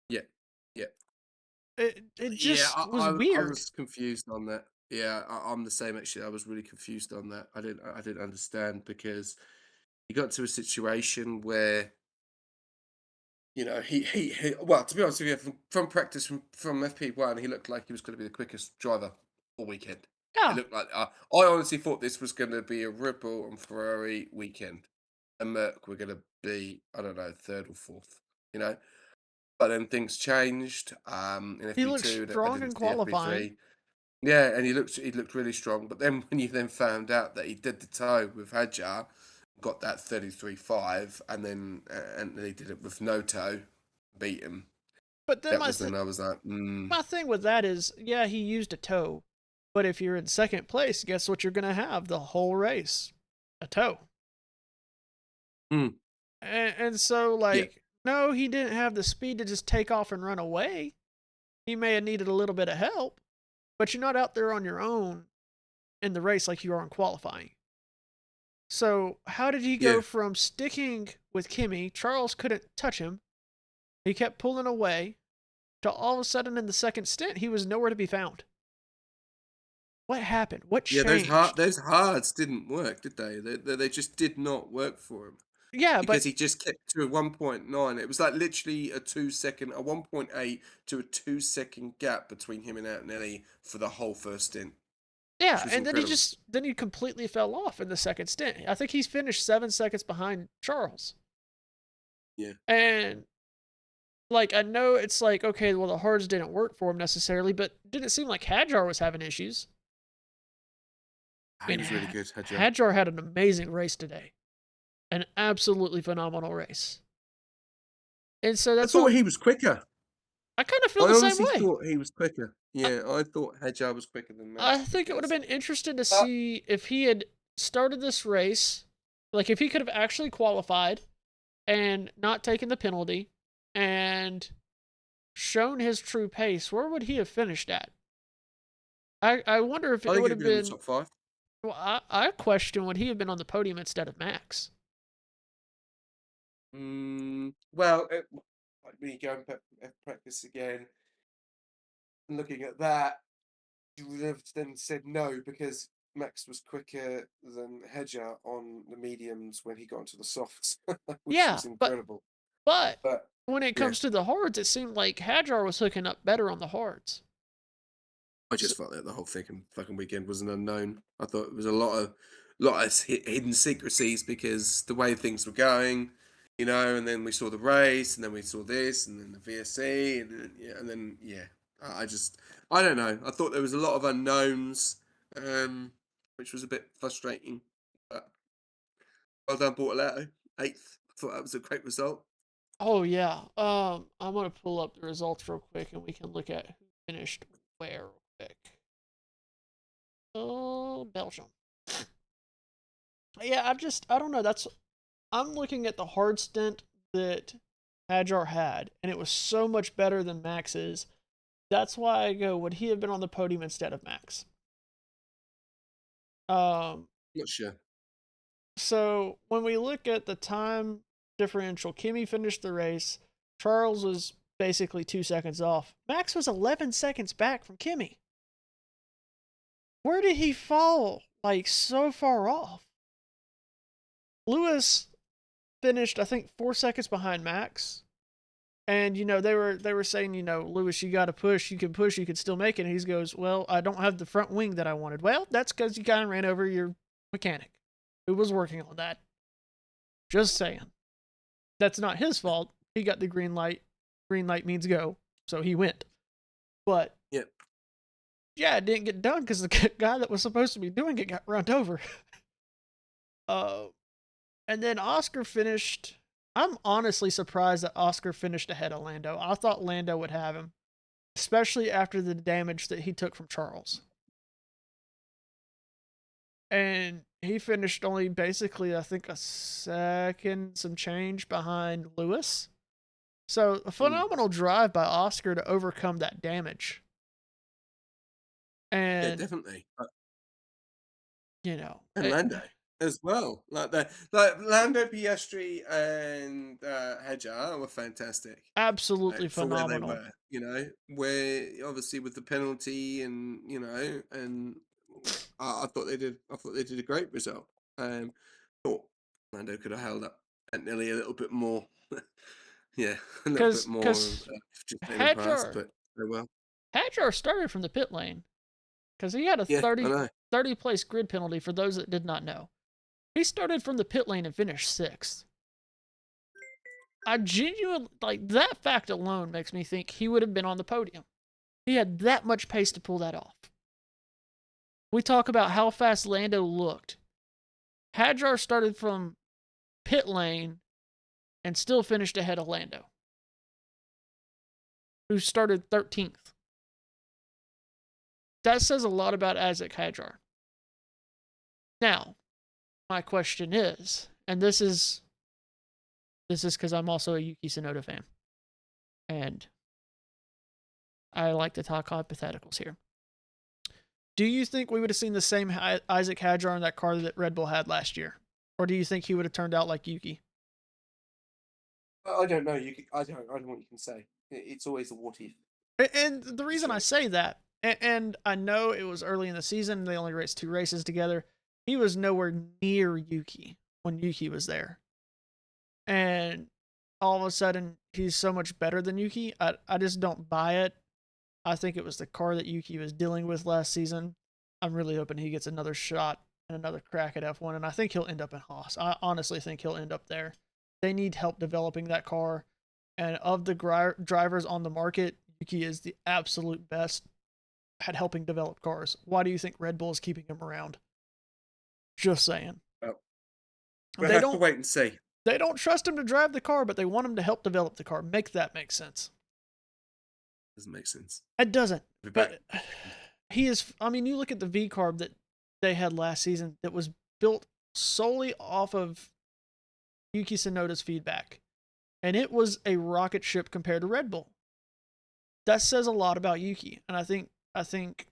Yeah. Yeah. It Yeah, just was I weird. was confused on that. Yeah, I'm the same actually. I was really confused on that. I didn't understand because he got to a situation where he well, to be honest with you, from practice from FP1, he looked like he was going to be the quickest driver all weekend. It Yeah, looked like I honestly thought this was going to be a Red Bull and Ferrari weekend, and Merc were going to be, I don't know, third or fourth. You know, but then things changed. In he looked FP2, I strong in didn't see qualifying. FP3. Yeah, and he looked really strong. But then when you then found out that he did the toe with Hadjar, got that 33.5, and he did it with no toe, beat him. But then That was then I was like, my thing with that is, yeah, he used a toe, but if you're in second place, guess what you're gonna have the whole race? A toe. mm, And so, yeah, like, no, he didn't have the speed to just take off and run away. He may have needed a little bit of help, but you're not out there on your own in the race like you are in qualifying. So how did he go Yeah. from sticking with Kimmy? Charles couldn't touch him. He kept pulling away. To all of a sudden in the second stint, he was nowhere to be found. What happened? What Yeah, changed? those hards didn't work, did they? They just did not work for him Yeah, because but he just kept to a 1.9. It was like literally a 1.8 to a 2 second gap between him and Antonelli for the whole first stint, which yeah, was and incredible. then he completely fell off in the second stint. I think he's finished 7 seconds behind Charles. Yeah, And like I know it's like okay, well the hards didn't work for him necessarily, but didn't seem like Hadjar was having issues. I he mean, was really good, Hadjar. Hadjar had an amazing race today, an absolutely phenomenal race, and so I that's why thought he was quicker. I kind of feel I the same honestly way. thought he was quicker. I, Yeah, I thought Hadjar was quicker than I Max think it would have because been interesting to uh, see if he had started this race, like if he could have actually qualified and not taken the penalty and shown his true pace. Where would he have finished at? I wonder if I it think would he'd have been in the been. top five. Well, I question would he have been on the podium instead of Max? Well, like when you go and practice again and looking at that, you would have then said no because Max was quicker than Hedger on the mediums when he got into the softs, which Yeah, was incredible. but But when it yeah, comes to the hards, it seemed like Hadjar was hooking up better on the hards. I So, just felt that the whole fucking weekend was an unknown. I thought it was a lot of hidden secrecies because the way things were going, and then we saw the race, and then we saw this, and then the VSC, and then yeah, I just I don't know. I thought there was a lot of unknowns, which was a bit frustrating. But well done, Bortolato, eighth. I thought that was a great result. oh yeah. I'm gonna pull up the results real quick, and we can look at who finished where real quick. Oh, Belgium. Yeah, I don't know. I'm looking at the hard stint that Hadjar had, and it was so much better than Max's. That's why I go, would he have been on the podium instead of Max? Um, Not sure. so when we look at the time differential, Kimmy finished the race. Charles was basically 2 seconds off. Max was 11 seconds back from Kimmy. Where did he fall? Like so far off. Lewis finished, I think, 4 seconds behind Max. And they were saying, Lewis, you got to push. You can push. You can still make it. And he goes, well, I don't have the front wing that I wanted. Well, that's because you kind of ran over your mechanic, who was working on that. Just saying. That's not his fault. He got the green light. Green light means go, so he went. But Yeah, yeah, it didn't get done because the guy that was supposed to be doing it got run over. Uh, and then Oscar finished. I'm honestly surprised that Oscar finished ahead of Lando. I thought Lando would have him, especially after the damage that he took from Charles. And he finished only basically, I think, a second, some change behind Lewis. So a mm. phenomenal drive by Oscar to overcome that damage. Yeah, And, definitely. you know, And it, Lando as well. Like Lando, Piastri, and Hajar were fantastic. absolutely For where they phenomenal. were, where obviously with the penalty and and I thought they did. I thought they did a great result. Thought Lando could have held up Bentley a little bit more. Yeah, a little bit more Because just letting him pass, Hadjar, but oh well. Hadjar started from the pit lane because he had a Yeah, I 30, know. 30 place grid penalty for those that did not know. He started from the pit lane and finished sixth. I genuinely, like, that fact alone makes me think he would have been on the podium. He had that much pace to pull that off. We talk about how fast Lando looked. Hadjar started from pit lane and still finished ahead of Lando, who started 13th. That says a lot about Isaac Hadjar. Now, my question is, and this is because I'm also a Yuki Tsunoda fan, and I like to talk hypotheticals here. Do you think we would have seen the same Isaac Hadjar in that car that Red Bull had last year? Or do you think he would have turned out like Yuki? I don't know. I don't know what you can say. It's always a what if. And the reason I say that, and I know it was early in the season, they only raced 2 races together. He was nowhere near Yuki when Yuki was there. And all of a sudden, he's so much better than Yuki. I just don't buy it. I think it was the car that Yuki was dealing with last season. I'm really hoping he gets another shot and another crack at F1, and I think he'll end up in Haas. I honestly think he'll end up there. They need help developing that car, and of the drivers on the market, Yuki is the absolute best at helping develop cars. Why do you think Red Bull is keeping him around? Just saying. Well, we'll They have to don't wait and see. they don't trust him to drive the car, but they want him to help develop the car. Make that make sense. Doesn't make sense. It doesn't. Back. But he is. I mean, you look at the V carb that they had last season that was built solely off of Yuki Tsunoda's feedback, and it was a rocket ship compared to Red Bull. That says a lot about Yuki, and I think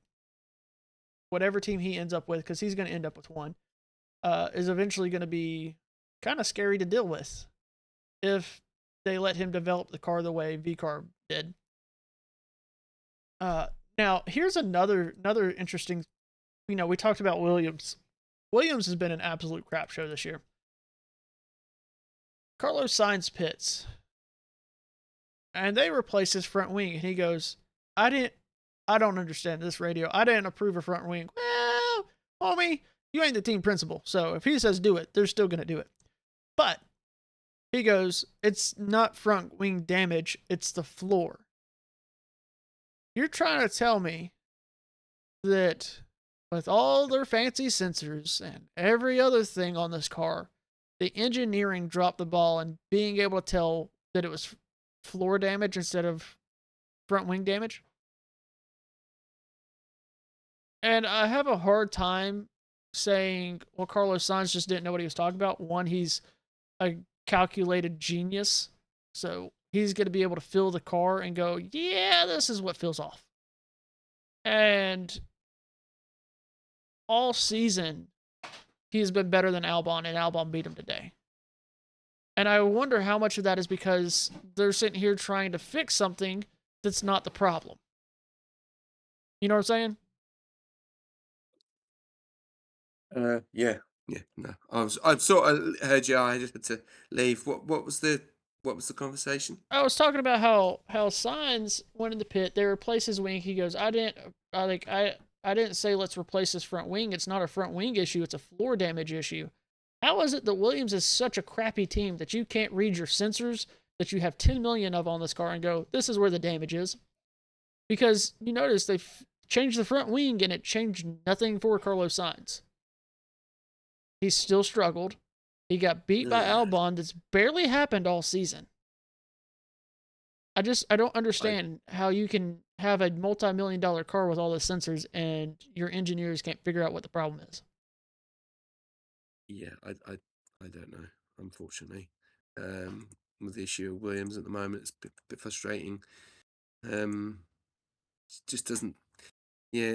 whatever team he ends up with, because he's going to end up with one, is eventually going to be kind of scary to deal with if they let him develop the car the way V carb did. Now here's another interesting. We talked about Williams. Williams has been an absolute crap show this year. Carlos Sainz pits, and they replace his front wing, and he goes, I don't understand this radio. I didn't approve a front wing. Well, homie, you ain't the team principal, so if he says do it, they're still gonna do it. But he goes, it's not front wing damage, it's the floor. You're trying to tell me that with all their fancy sensors and every other thing on this car, the engineering dropped the ball and being able to tell that it was floor damage instead of front wing damage? And I have a hard time saying, well, Carlos Sainz just didn't know what he was talking about. One, he's a calculated genius. So he's going to be able to feel the car and go, yeah, this is what feels off. And all season, he's been better than Albon, and Albon beat him today. And I wonder how much of that is because they're sitting here trying to fix something that's not the problem. You know what I'm saying? Yeah, no. I sort of heard you. I just had to leave. What was the conversation? I was talking about how Sainz went in the pit. They replaced his wing. He goes, I didn't say let's replace this front wing. It's not a front wing issue. It's a floor damage issue. How is it that Williams is such a crappy team that you can't read your sensors that you have 10 million of on this car and go, this is where the damage is? Because you notice they've changed the front wing and it changed nothing for Carlos Sainz. He still struggled. He got beat by Albon. That's barely happened all season. I don't understand how you can have a multi-million-dollar car with all the sensors and your engineers can't figure out what the problem is. Yeah, I don't know. Unfortunately, with the issue of Williams at the moment, it's a bit frustrating. It just doesn't. Yeah,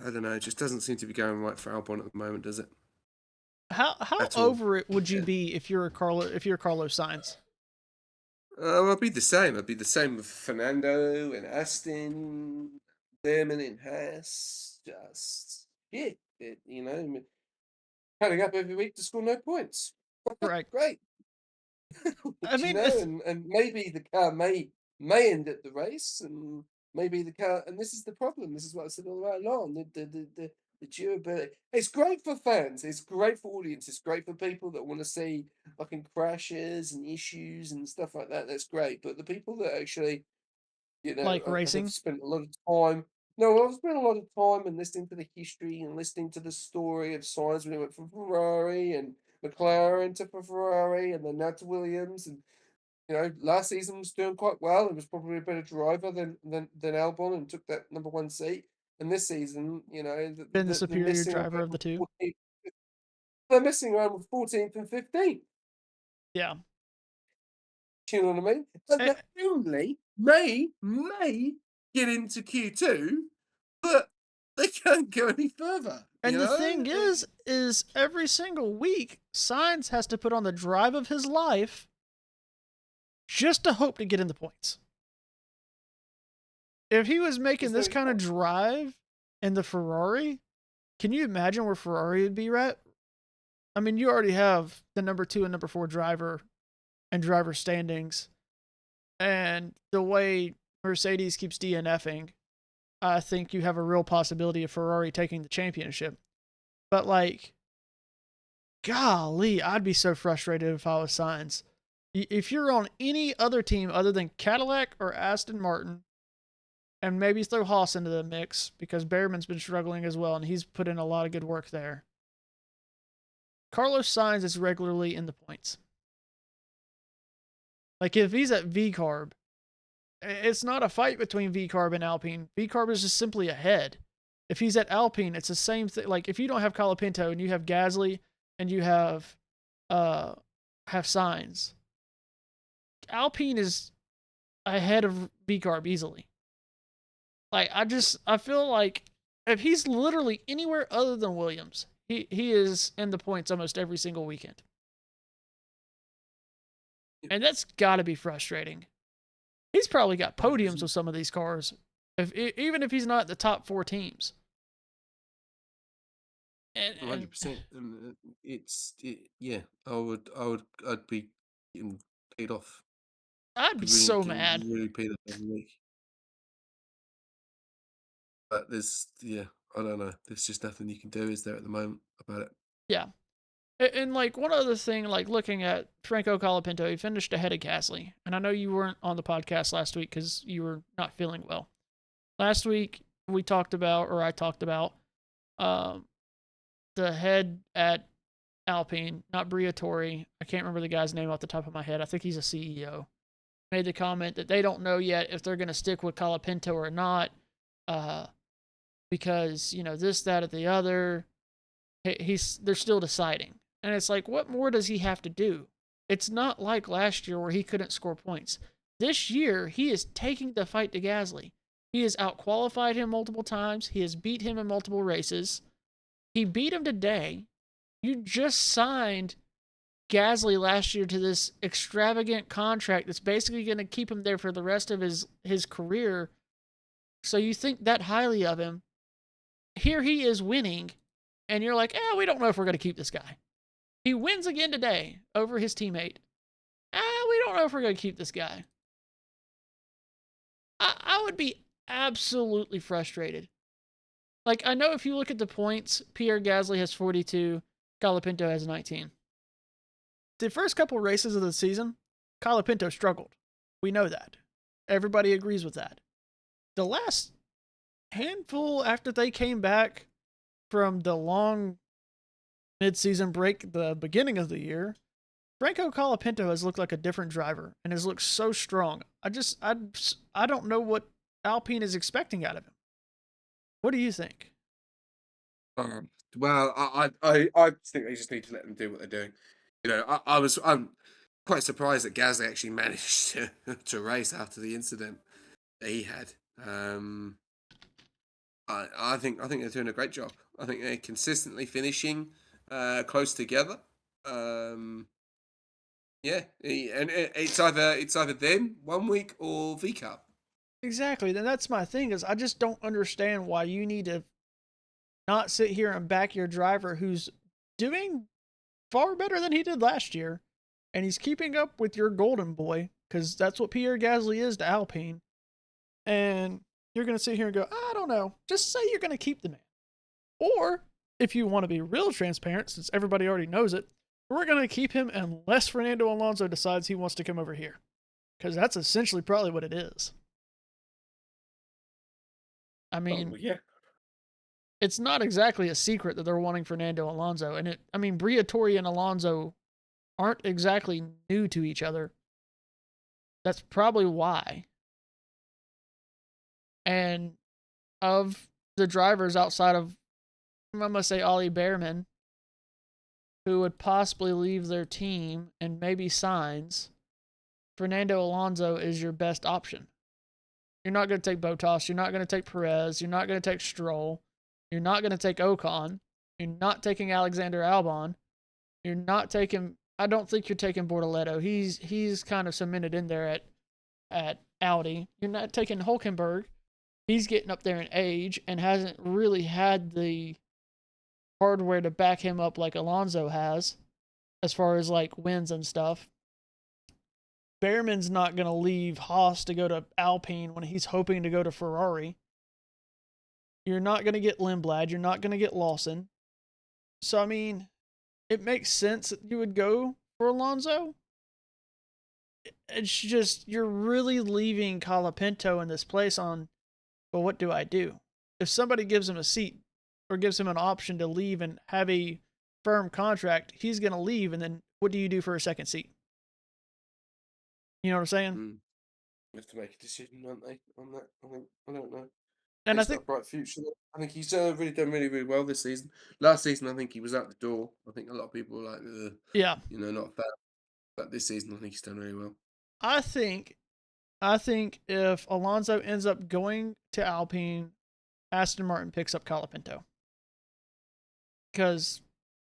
I don't know. It just doesn't seem to be going right for Albon at the moment, does it? How over it would you be if you're Carlos Sainz? I'd be the same. I'd be the same with Fernando and Aston, Behrman and Haas. Just coming up every week to score no points. Right. Great. I mean, and maybe the car may end at the race, and maybe the car. And this is the problem. This is what I said all the way along. The durability. It's great for fans. It's great for audience. It's great for people that want to see fucking crashes and issues and stuff like that. That's great. But the people that actually, like racing, have spent a lot of time. No, I've spent a lot of time and listening to the history and listening to the story of Sainz when he went from Ferrari and McLaren to Ferrari and then now to Williams. And last season was doing quite well. He was probably a better driver than Albon and took that number 1 seat. And this season, been the superior driver of the two. They're messing around with 14th and 15th. Yeah. You know what I mean? And they only may get into Q2, but they can't go any further. And the thing is every single week, Sainz has to put on the drive of his life just to hope to get in the points. If he was making this kind of drive in the Ferrari, can you imagine where Ferrari would be at? I mean, you already have the number 2 and number 4 driver and driver standings. And the way Mercedes keeps DNFing, I think you have a real possibility of Ferrari taking the championship. But, like, golly, I'd be so frustrated if I was Sainz. If you're on any other team other than Cadillac or Aston Martin, and maybe throw Haas into the mix because Behrman's been struggling as well, and he's put in a lot of good work there. Carlos Sainz is regularly in the points. Like, if he's at VCarb, it's not a fight between VCarb and Alpine. VCarb is just simply ahead. If he's at Alpine, it's the same thing. Like, if you don't have Colapinto and you have Gasly and you have Sainz, Alpine is ahead of VCarb easily. Like, I feel like if he's literally anywhere other than Williams, he is in the points almost every single weekend. And that's got to be frustrating. He's probably got podiums with some of these cars, even if he's not the top 4 teams. 100%. Yeah. I'd be getting paid off. I'd be so mad. Really paid off every week. But I don't know. There's just nothing you can do, is there, at the moment about it? Yeah. And like, one other thing, like, looking at Franco Colapinto, he finished ahead of Gasly. And I know you weren't on the podcast last week because you were not feeling well. Last week, I talked about the head at Alpine, not Briatore. I can't remember the guy's name off the top of my head. I think he's a CEO. Made the comment that they don't know yet if they're going to stick with Colapinto or not. Because, this, that, or the other. They're still deciding. And it's like, what more does he have to do? It's not like last year where he couldn't score points. This year, he is taking the fight to Gasly. He has outqualified him multiple times. He has beat him in multiple races. He beat him today. You just signed Gasly last year to this extravagant contract that's basically going to keep him there for the rest of his career. So you think that highly of him. Here he is winning, and you're like, we don't know if we're going to keep this guy. He wins again today over his teammate. We don't know if we're going to keep this guy. I would be absolutely frustrated. Like, I know if you look at the points, Pierre Gasly has 42, Colapinto has 19. The first couple races of the season, Colapinto struggled. We know that. Everybody agrees with that. The last handful after they came back from the long mid-season break, the beginning of the year, Franco Colapinto has looked like a different driver and has looked so strong. I don't know what Alpine is expecting out of him. What do you think? Well, I think they just need to let them do what they're doing. I'm quite surprised that Gasly actually managed to race after the incident that he had. I think they're doing a great job. I think they're consistently finishing close together. And it's either them 1 week or V Cup. Exactly. Then that's my thing, is I just don't understand why you need to not sit here and back your driver who's doing far better than he did last year, and he's keeping up with your golden boy, because that's what Pierre Gasly is to Alpine. And you're going to sit here and go, I don't know. Just say you're going to keep the man. Or, if you want to be real transparent, since everybody already knows it, we're going to keep him unless Fernando Alonso decides he wants to come over here. Because that's essentially probably what it is. I mean, yeah. It's not exactly a secret that they're wanting Fernando Alonso. And Briatore and Alonso aren't exactly new to each other. That's probably why. And of the drivers outside of, I'm going to say Ollie Behrman, who would possibly leave their team and maybe Sainz, Fernando Alonso is your best option. You're not going to take Bottas. You're not going to take Perez. You're not going to take Stroll. You're not going to take Ocon. You're not taking Alexander Albon. You're not taking. I don't think you're taking Bortoletto. He's kind of cemented in there at Audi. You're not taking Hulkenberg. He's getting up there in age and hasn't really had the hardware to back him up like Alonso has, as far as like wins and stuff. Behrman's not going to leave Haas to go to Alpine when he's hoping to go to Ferrari. You're not going to get Lindblad. You're not going to get Lawson. So, I mean, it makes sense that you would go for Alonso. It's just, you're really leaving Colapinto in this place on, well, what do I do? If somebody gives him a seat or gives him an option to leave and have a firm contract, he's going to leave. And then what do you do for a second seat? You know what I'm saying? We have to make a decision, aren't they, on that? I don't know. And I It's not think, a bright future. I think he's really done really well this season. Last season, I think he was out the door. I think a lot of people were like, yeah, not a fan. But this season, I think he's done really well. I think if Alonso ends up going to Alpine, Aston Martin picks up Colapinto because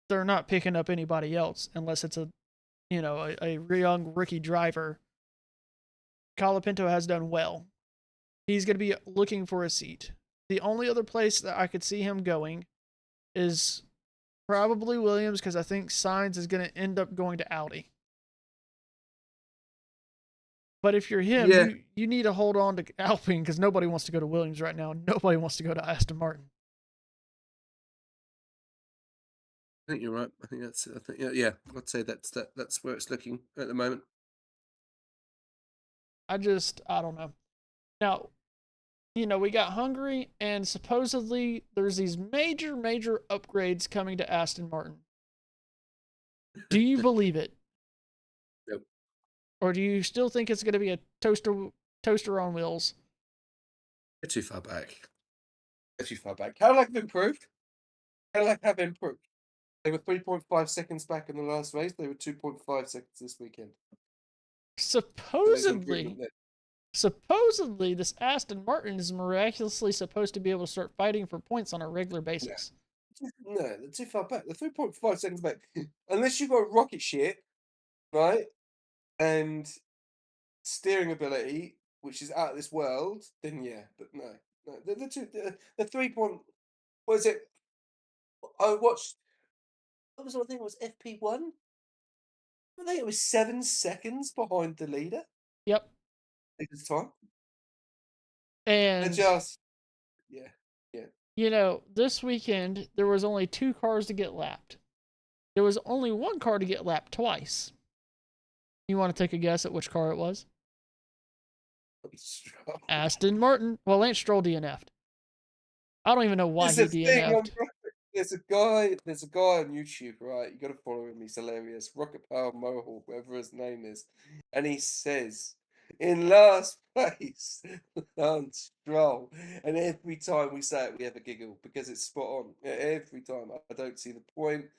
they're not picking up anybody else unless it's a young rookie driver. Colapinto has done well. He's going to be looking for a seat. The only other place that I could see him going is probably Williams, because I think Sainz is going to end up going to Audi. But if you're him, Yeah. you need to hold on to Alpine because nobody wants to go to Williams right now. Nobody wants to go to Aston Martin. I think you're right. I think yeah. I'd say that's where it's looking at the moment. I don't know. Now, we got Hungary, and supposedly there's these major upgrades coming to Aston Martin. Do you believe it? Nope. Or do you still think it's going to be a toaster on wheels? They're too far back. They're too far back. Cadillac have improved. Cadillac have improved. They were 3.5 seconds back in the last race. They were 2.5 seconds this weekend. Supposedly, this Aston Martin is miraculously supposed to be able to start fighting for points on a regular basis. No, they're too far back. They're 3.5 seconds back. Unless you've got rocket shit, right? And steering ability, which is out of this world, then yeah. But no. The 3 point, what is it? I watched, what was the thing? It was FP1? I think it was 7 seconds behind the leader. Yep. Leader's time. And just, yeah. this weekend, there was only 2 cars to get lapped. There was only 1 car to get lapped twice. You want to take a guess at which car it was? Aston Martin. Well, Lance Stroll DNF'd. I don't even know why he DNF'd. There's a guy on YouTube, right? You got to follow him. He's hilarious. Rocket Power Mohawk, whatever his name is, and he says, "In last place, Lance Stroll." And every time we say it, we have a giggle because it's spot on. Every time, I don't see the point.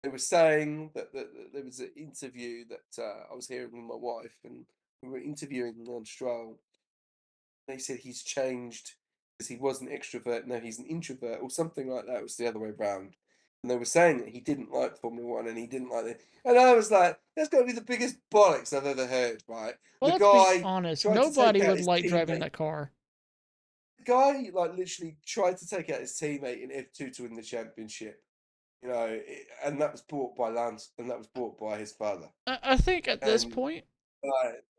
They were saying that there was an interview that I was hearing with my wife, and we were interviewing Lance Stroll. They said he's changed because he was an extrovert, now he's an introvert, or something like that. It was the other way around. And they were saying that he didn't like Formula One and he didn't like it. And I was like, that's got to be the biggest bollocks I've ever heard, right? Well, The let's be guy honest. tried to Nobody take out would his like driving teammate. that car. The guy, literally tried to take out his teammate in F2 to win the championship. And that was bought by Lance, and that was bought by his father. I think at this point,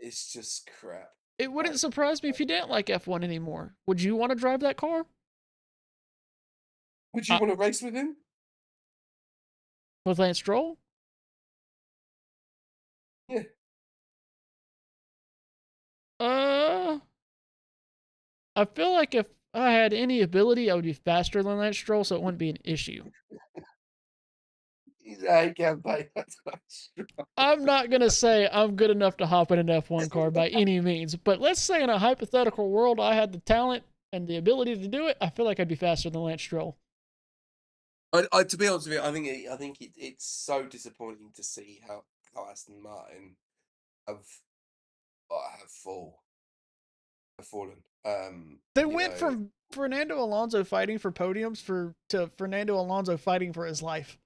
it's just crap. It wouldn't surprise me if you didn't like F1 anymore. Would you want to drive that car? Would you want to race with him? With Lance Stroll? Yeah. I feel like if I had any ability, I would be faster than Lance Stroll, so it wouldn't be an issue. I'm not going to say I'm good enough to hop in an F1 car by any means, but let's say in a hypothetical world I had the talent and the ability to do it, I feel like I'd be faster than Lance Stroll. To be honest with you, I think it's so disappointing to see how Aston Martin have fallen. They You went know, from Fernando Alonso fighting for podiums to Fernando Alonso fighting for his life.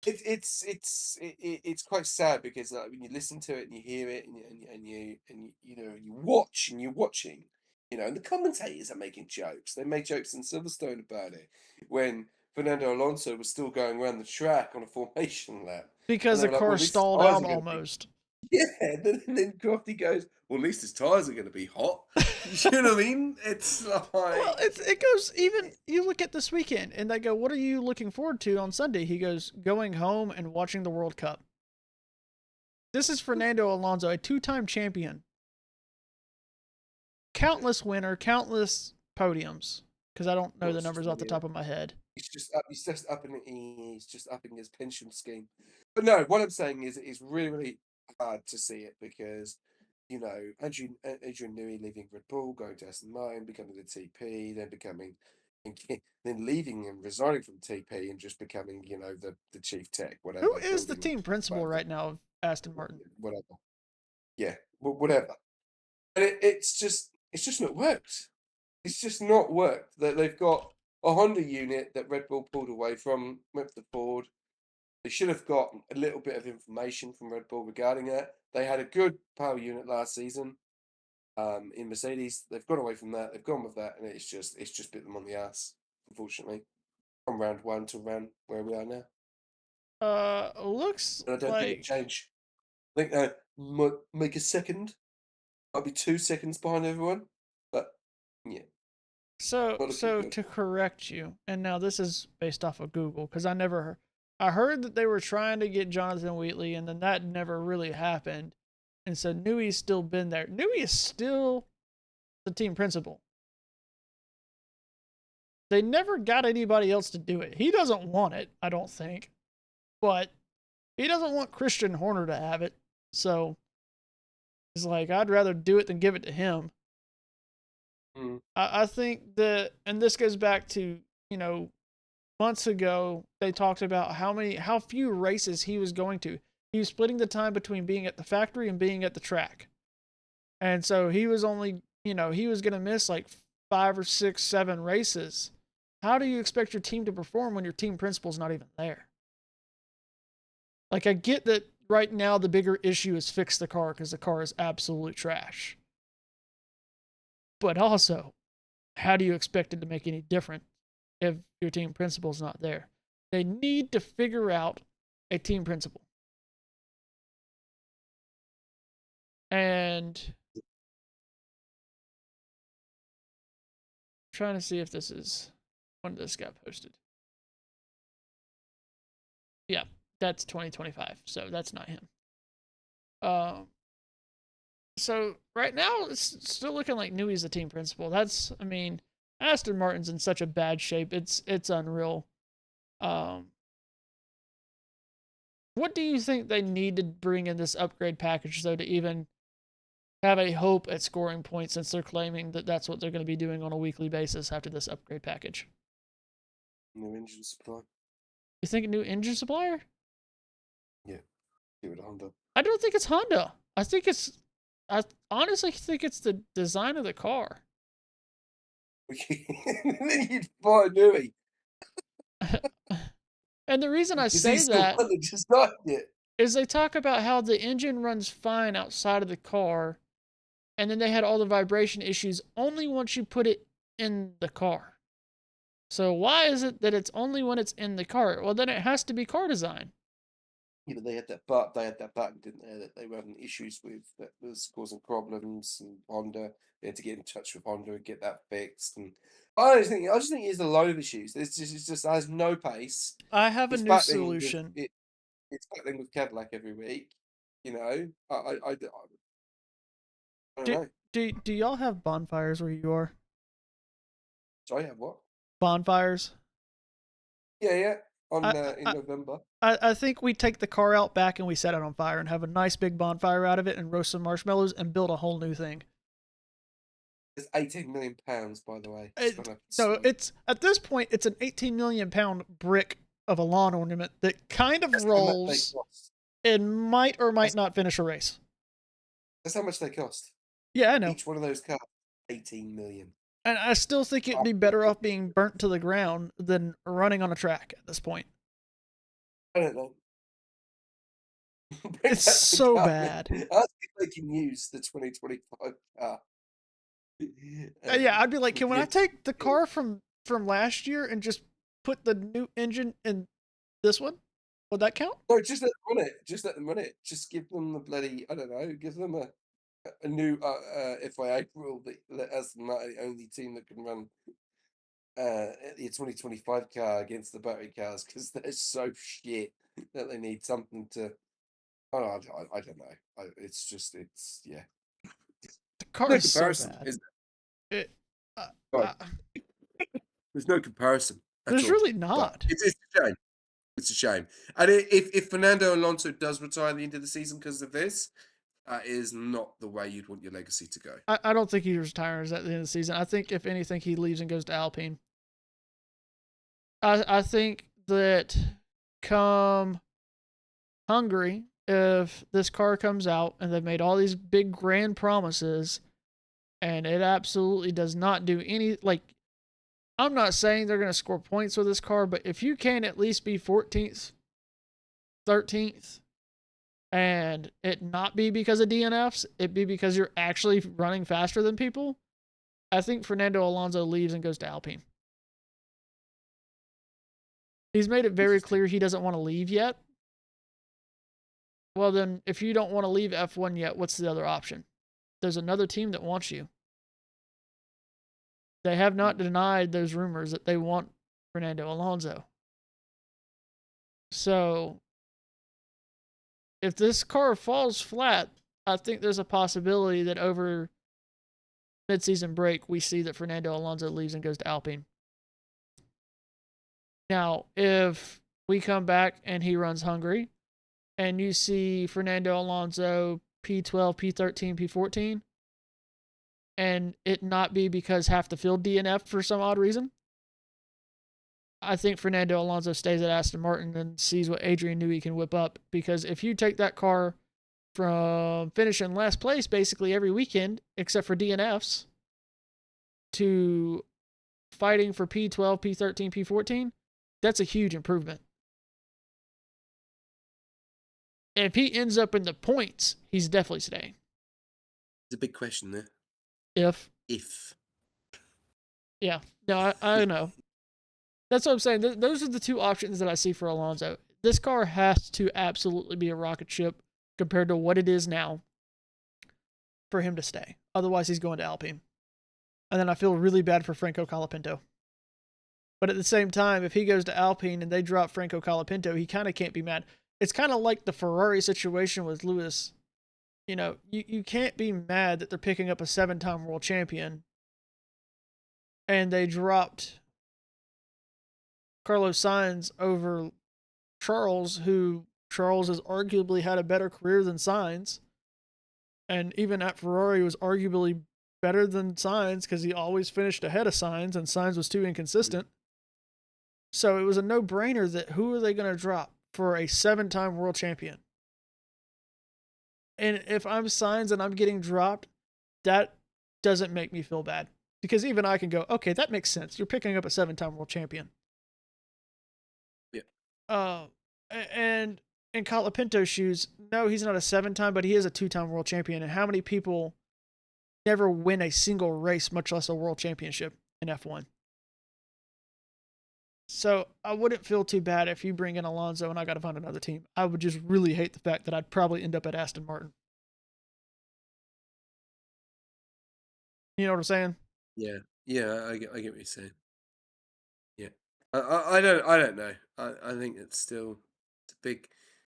it's quite sad because when you listen to it and you hear it and you watch and you're watching, and the commentators are making jokes. They made jokes in Silverstone about it when Fernando Alonso was still going around the track on a formation lap, and Because they the were like, car "Well, at least his stalled tires out are going to be." almost. Yeah, then Crofty goes, "Well, at least his tires are going to be hot." You know what I mean? It's Well, like it goes even. You look at this weekend, and they go, "What are you looking forward to on Sunday?" He goes, "Going home and watching the World Cup." This is Fernando Alonso, a two-time champion, countless winner, countless podiums. Because I don't know well, the it's numbers just off the top of my head. he's just upping his pension scheme. But no, what I'm saying is it's really, really hard to see it because, Adrian Newey leaving Red Bull, going to Aston Martin, becoming the TP, then becoming then leaving and resigning from TP and just becoming, the chief tech, Who whatever, is the building team principal whatever, right now of Aston Martin? whatever. Yeah, whatever. And it's just not worked. It's just not worked. That they've got a Honda unit that Red Bull pulled away from, went to Ford. They should have got a little bit of information from Red Bull regarding it. They had a good power unit last season in Mercedes. They've gone away from that. They've gone with that, and it's just bit them on the ass, unfortunately, from round one to round where we are now. Looks And I don't think it'll like change. I think they might make a second, might be 2 seconds behind everyone, but yeah, so. not looking So good. to correct you, and now this is based off of Google because I heard that they were trying to get Jonathan Wheatley, and then that never really happened. And so Newey's still been there. Newey is still the team principal. They never got anybody else to do it. He doesn't want it, I don't think, but he doesn't want Christian Horner to have it. So he's like, I'd rather do it than give it to him. Mm. I think that, and this goes back to, you know, months ago, they talked about how few races he was going to. He was splitting the time between being at the factory and being at the track. And so he was only, he was going to miss like 5 or 6, 7 races. How do you expect your team to perform when your team principal's not even there? Like, I get that right now the bigger issue is fix the car because the car is absolute trash. But also, how do you expect it to make any difference if your team principal's not there? They need to figure out a team principal. And I'm trying to see if this is when this got posted. Yeah, that's 2025, so that's not him. Um, so right now it's still looking like Newey's the team principal. I mean, Aston Martin's in such a bad shape. It's unreal. Um, what do you think they need to bring in this upgrade package though to even have a hope at scoring points since they're claiming that that's what they're going to be doing on a weekly basis after this upgrade package? New engine supply. You think a new engine supplier? Yeah, give it a Honda. I don't think it's Honda. I honestly think it's the design of the car. Then you'd buy a newie. And the reason I Is say he still that got the design yet? is they talk about how the engine runs fine outside of the car, and then they had all the vibration issues only once you put it in the car. So why is it that it's only when it's in the car? Well, then it has to be car design. Yeah, but they had that button, didn't they? That they were having issues with that was causing problems, and Honda they had to get in touch with Honda and get that fixed. And I just think it's a load of issues. It just has no pace. I have a It's new battling with solution. it. It's battling with Cadillac every week. I don't Do know. do y'all have bonfires where you are? Sorry, have what? Bonfires? Yeah, yeah. On I in I November. I think we take the car out back and we set it on fire and have a nice big bonfire out of it and roast some marshmallows and build a whole new thing. It's 18 million pounds, by the way. It's gone up in No, smoke. it's at this point it's an 18 million pound brick of a lawn ornament that kind of That's how much they rolls cost. and might or might That's, not finish a race. that's how much they cost. Yeah, I know. Each one of those cars. 18 million. And I still think it'd be better off being burnt to the ground than running on a track at this point. I don't know. Bring It's back the so car. bad. Ask if they can use the 2025 car. Yeah, I'd be like, can I Yes. take the car from last year and just put the new engine in this one? Would that count? No, just let them run it. Just let them run it. Just give them the bloody, I don't know, give them a new FIA rule that let Aston Martin the only team that can run the 2025 car against the battery cars because they're so shit that they need something to. Oh, I don't know. It's just, yeah. The car No is so comparison, bad. is It, uh, there? uh, There's no comparison at there's all. really Like, not. it's a shame. It's a shame. And if Fernando Alonso does retire at the end of the season because of this, that is not the way you'd want your legacy to go. I don't think he retires at the end of the season. I think if anything, he leaves and goes to Alpine. I think that come Hungary, if this car comes out and they've made all these big grand promises and it absolutely does not do any, like, I'm not saying they're going to score points with this car, but if you can at least be 14th, 13th, and it not be because of DNFs, it be because you're actually running faster than people, I think Fernando Alonso leaves and goes to Alpine. He's made it very clear he doesn't want to leave yet. Well, then, if you don't want to leave F1 yet, what's the other option? There's another team that wants you. They have not denied those rumors that they want Fernando Alonso. So, if this car falls flat, I think there's a possibility that over midseason break, we see that Fernando Alonso leaves and goes to Alpine. Now, if we come back and he runs Hungary, and you see Fernando Alonso P12, P13, P14, and it not be because half the field DNF for some odd reason, I think Fernando Alonso stays at Aston Martin and sees what Adrian Newey can whip up. Because if you take that car from finishing last place basically every weekend, except for DNFs, to fighting for P12, P13, P14, that's a huge improvement. And if he ends up in the points, he's definitely staying. There's a big question there. If. Yeah. No, I know. That's what I'm saying. Those are the two options that I see for Alonso. This car has to absolutely be a rocket ship compared to what it is now for him to stay. Otherwise, he's going to Alpine. And then I feel really bad for Franco Colapinto. But at the same time, if he goes to Alpine and they drop Franco Colapinto, he kind of can't be mad. It's kind of like the Ferrari situation with Lewis. You know, you can't be mad that they're picking up a 7-time world champion and they dropped Carlos Sainz over Charles, who Charles has arguably had a better career than Sainz. And even at Ferrari was arguably better than Sainz because he always finished ahead of Sainz and Sainz was too inconsistent. So it was a no-brainer that who are they going to drop for a 7-time world champion? And if I'm Sainz and I'm getting dropped, that doesn't make me feel bad. Because even I can go, okay, that makes sense. You're picking up a 7-time world champion. Yeah. And in Colapinto's shoes, no, he's not a 7-time, but he is a 2-time world champion. And how many people never win a single race, much less a world championship in F1? So I wouldn't feel too bad if you bring in Alonso and I got to find another team. I would just really hate the fact that I'd probably end up at Aston Martin. You know what I'm saying? Yeah. Yeah, I get what you're saying. Yeah. I don't know. I think it's still it's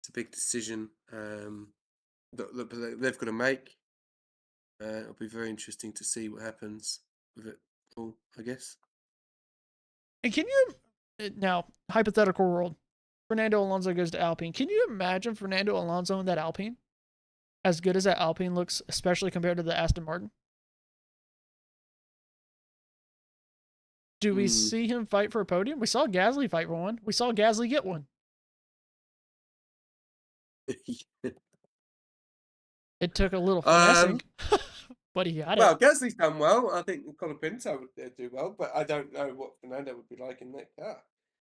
a big decision that they've got to make. It'll be very interesting to see what happens with it all, I guess. And can you, now, hypothetical world, Fernando Alonso goes to Alpine. Can you imagine Fernando Alonso in that Alpine? As good as that Alpine looks, especially compared to the Aston Martin? Do we see him fight for a podium? We saw Gasly fight for one. We saw Gasly get one. It took a little finessing. But he got Well, it. Gasly's done well. I think Colapinto would do well, but I don't know what Fernando would be like in that car.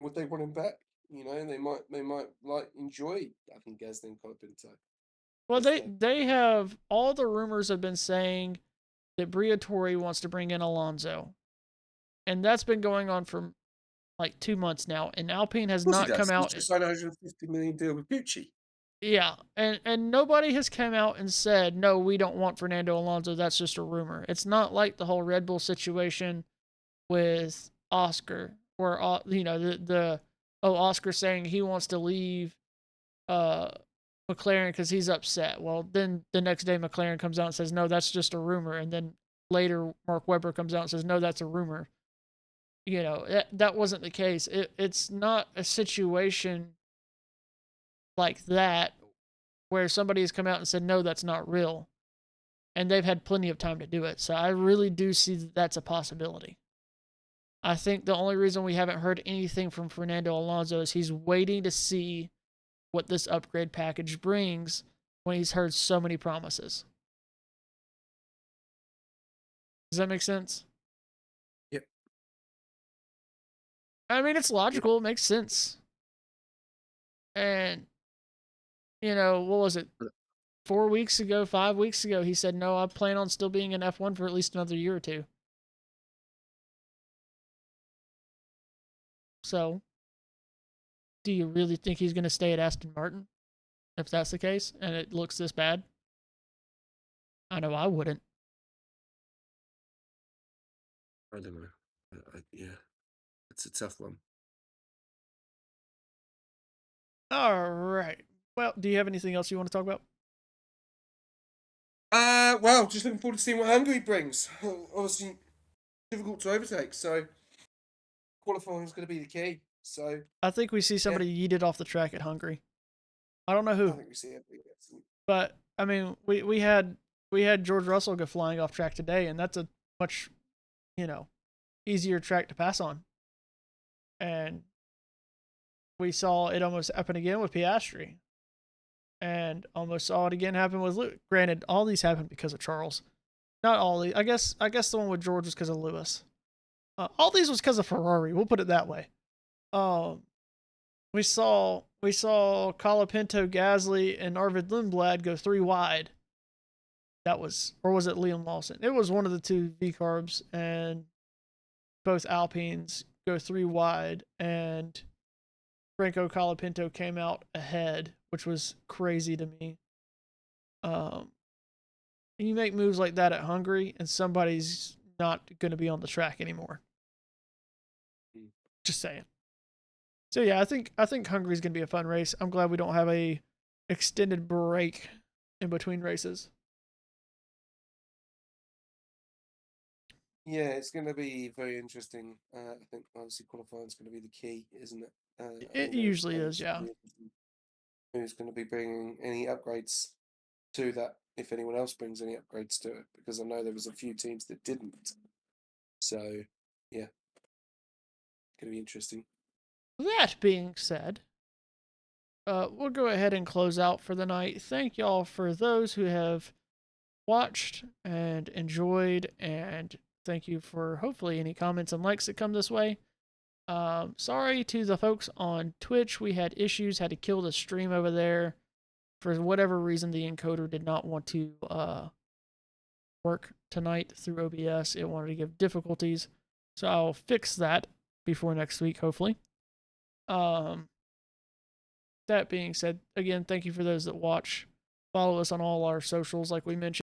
Would they want him back? You know, they might like enjoy having Gasly and Colapinto. Well, That's they the they have all the rumors have been saying that Briatore wants to bring in Alonso, and that's been going on for like 2 months now. And Alpine has Of course he not come does. He's out. just signed a 150 million deal with Gucci. Yeah, and nobody has come out and said no, we don't want Fernando Alonso. That's just a rumor. It's not like the whole Red Bull situation with Oscar, where the Oscar saying he wants to leave uh McLaren because he's upset. Well, then the next day McLaren comes out and says no, that's just a rumor, and then later Mark Webber comes out and says no, that's a rumor. That wasn't the case. It's not a situation like that where somebody has come out and said no, that's not real, and they've had plenty of time to do it. So I really do see that that's a possibility. I think the only reason we haven't heard anything from Fernando Alonso is he's waiting to see what this upgrade package brings when he's heard so many promises. Does that make sense? Yep. I mean, it's Yep. logical. It makes sense. And, what was it? 4 weeks ago, 5 weeks ago, he said, no, I plan on still being in F1 for at least another year or two. So, do you really think he's going to stay at Aston Martin if that's the case and it looks this bad? I know I wouldn't. I don't know. Yeah, it's a tough one. All right. Well, do you have anything else you want to talk about? Well, just looking forward to seeing what Hungary brings. Obviously, difficult to overtake, so qualifying is going to be the key. So, I think we see yeah, somebody yeeted off the track at Hungary. I don't know I who, think we see it. but I mean, we had George Russell go flying off track today, and that's a much you know easier track to pass on. And we saw it almost happen again with Piastri, and almost saw it again happen with Lewis. Granted, all these happened because of Charles. Not all these. I guess the one with George was because of Lewis. All these was because of Ferrari. We'll put it that way. Um, we saw Colapinto, Gasly, and Arvid Lindblad go three wide. That was, or was it Liam Lawson? It was one of the two V carbs, and both Alpines go three wide, and Franco Colapinto came out ahead, which was crazy to me. Um, you make moves like that at Hungary, and somebody's not going to be on the track anymore. Just saying. So yeah, I think Hungary's going to be a fun race. I'm glad we don't have a extended break in between races. Yeah, it's going to be very interesting. I think obviously qualifying is going to be the key, isn't it? It usually And is, it's going yeah. to be interesting who's going to be bringing any upgrades to that, if anyone else brings any upgrades to it, because I know there was a few teams that didn't. So, yeah, going to be interesting. That being said, we'll go ahead and close out for the night. Thank y'all for those who have watched and enjoyed, and thank you for hopefully any comments and likes that come this way. Sorry to the folks on Twitch. We had issues, had to kill the stream over there. For whatever reason, the encoder did not want to work tonight through OBS. It wanted to give difficulties. So I'll fix that before next week, hopefully. Um, that being said, again, thank you for those that watch. Follow us on all our socials, like we mentioned.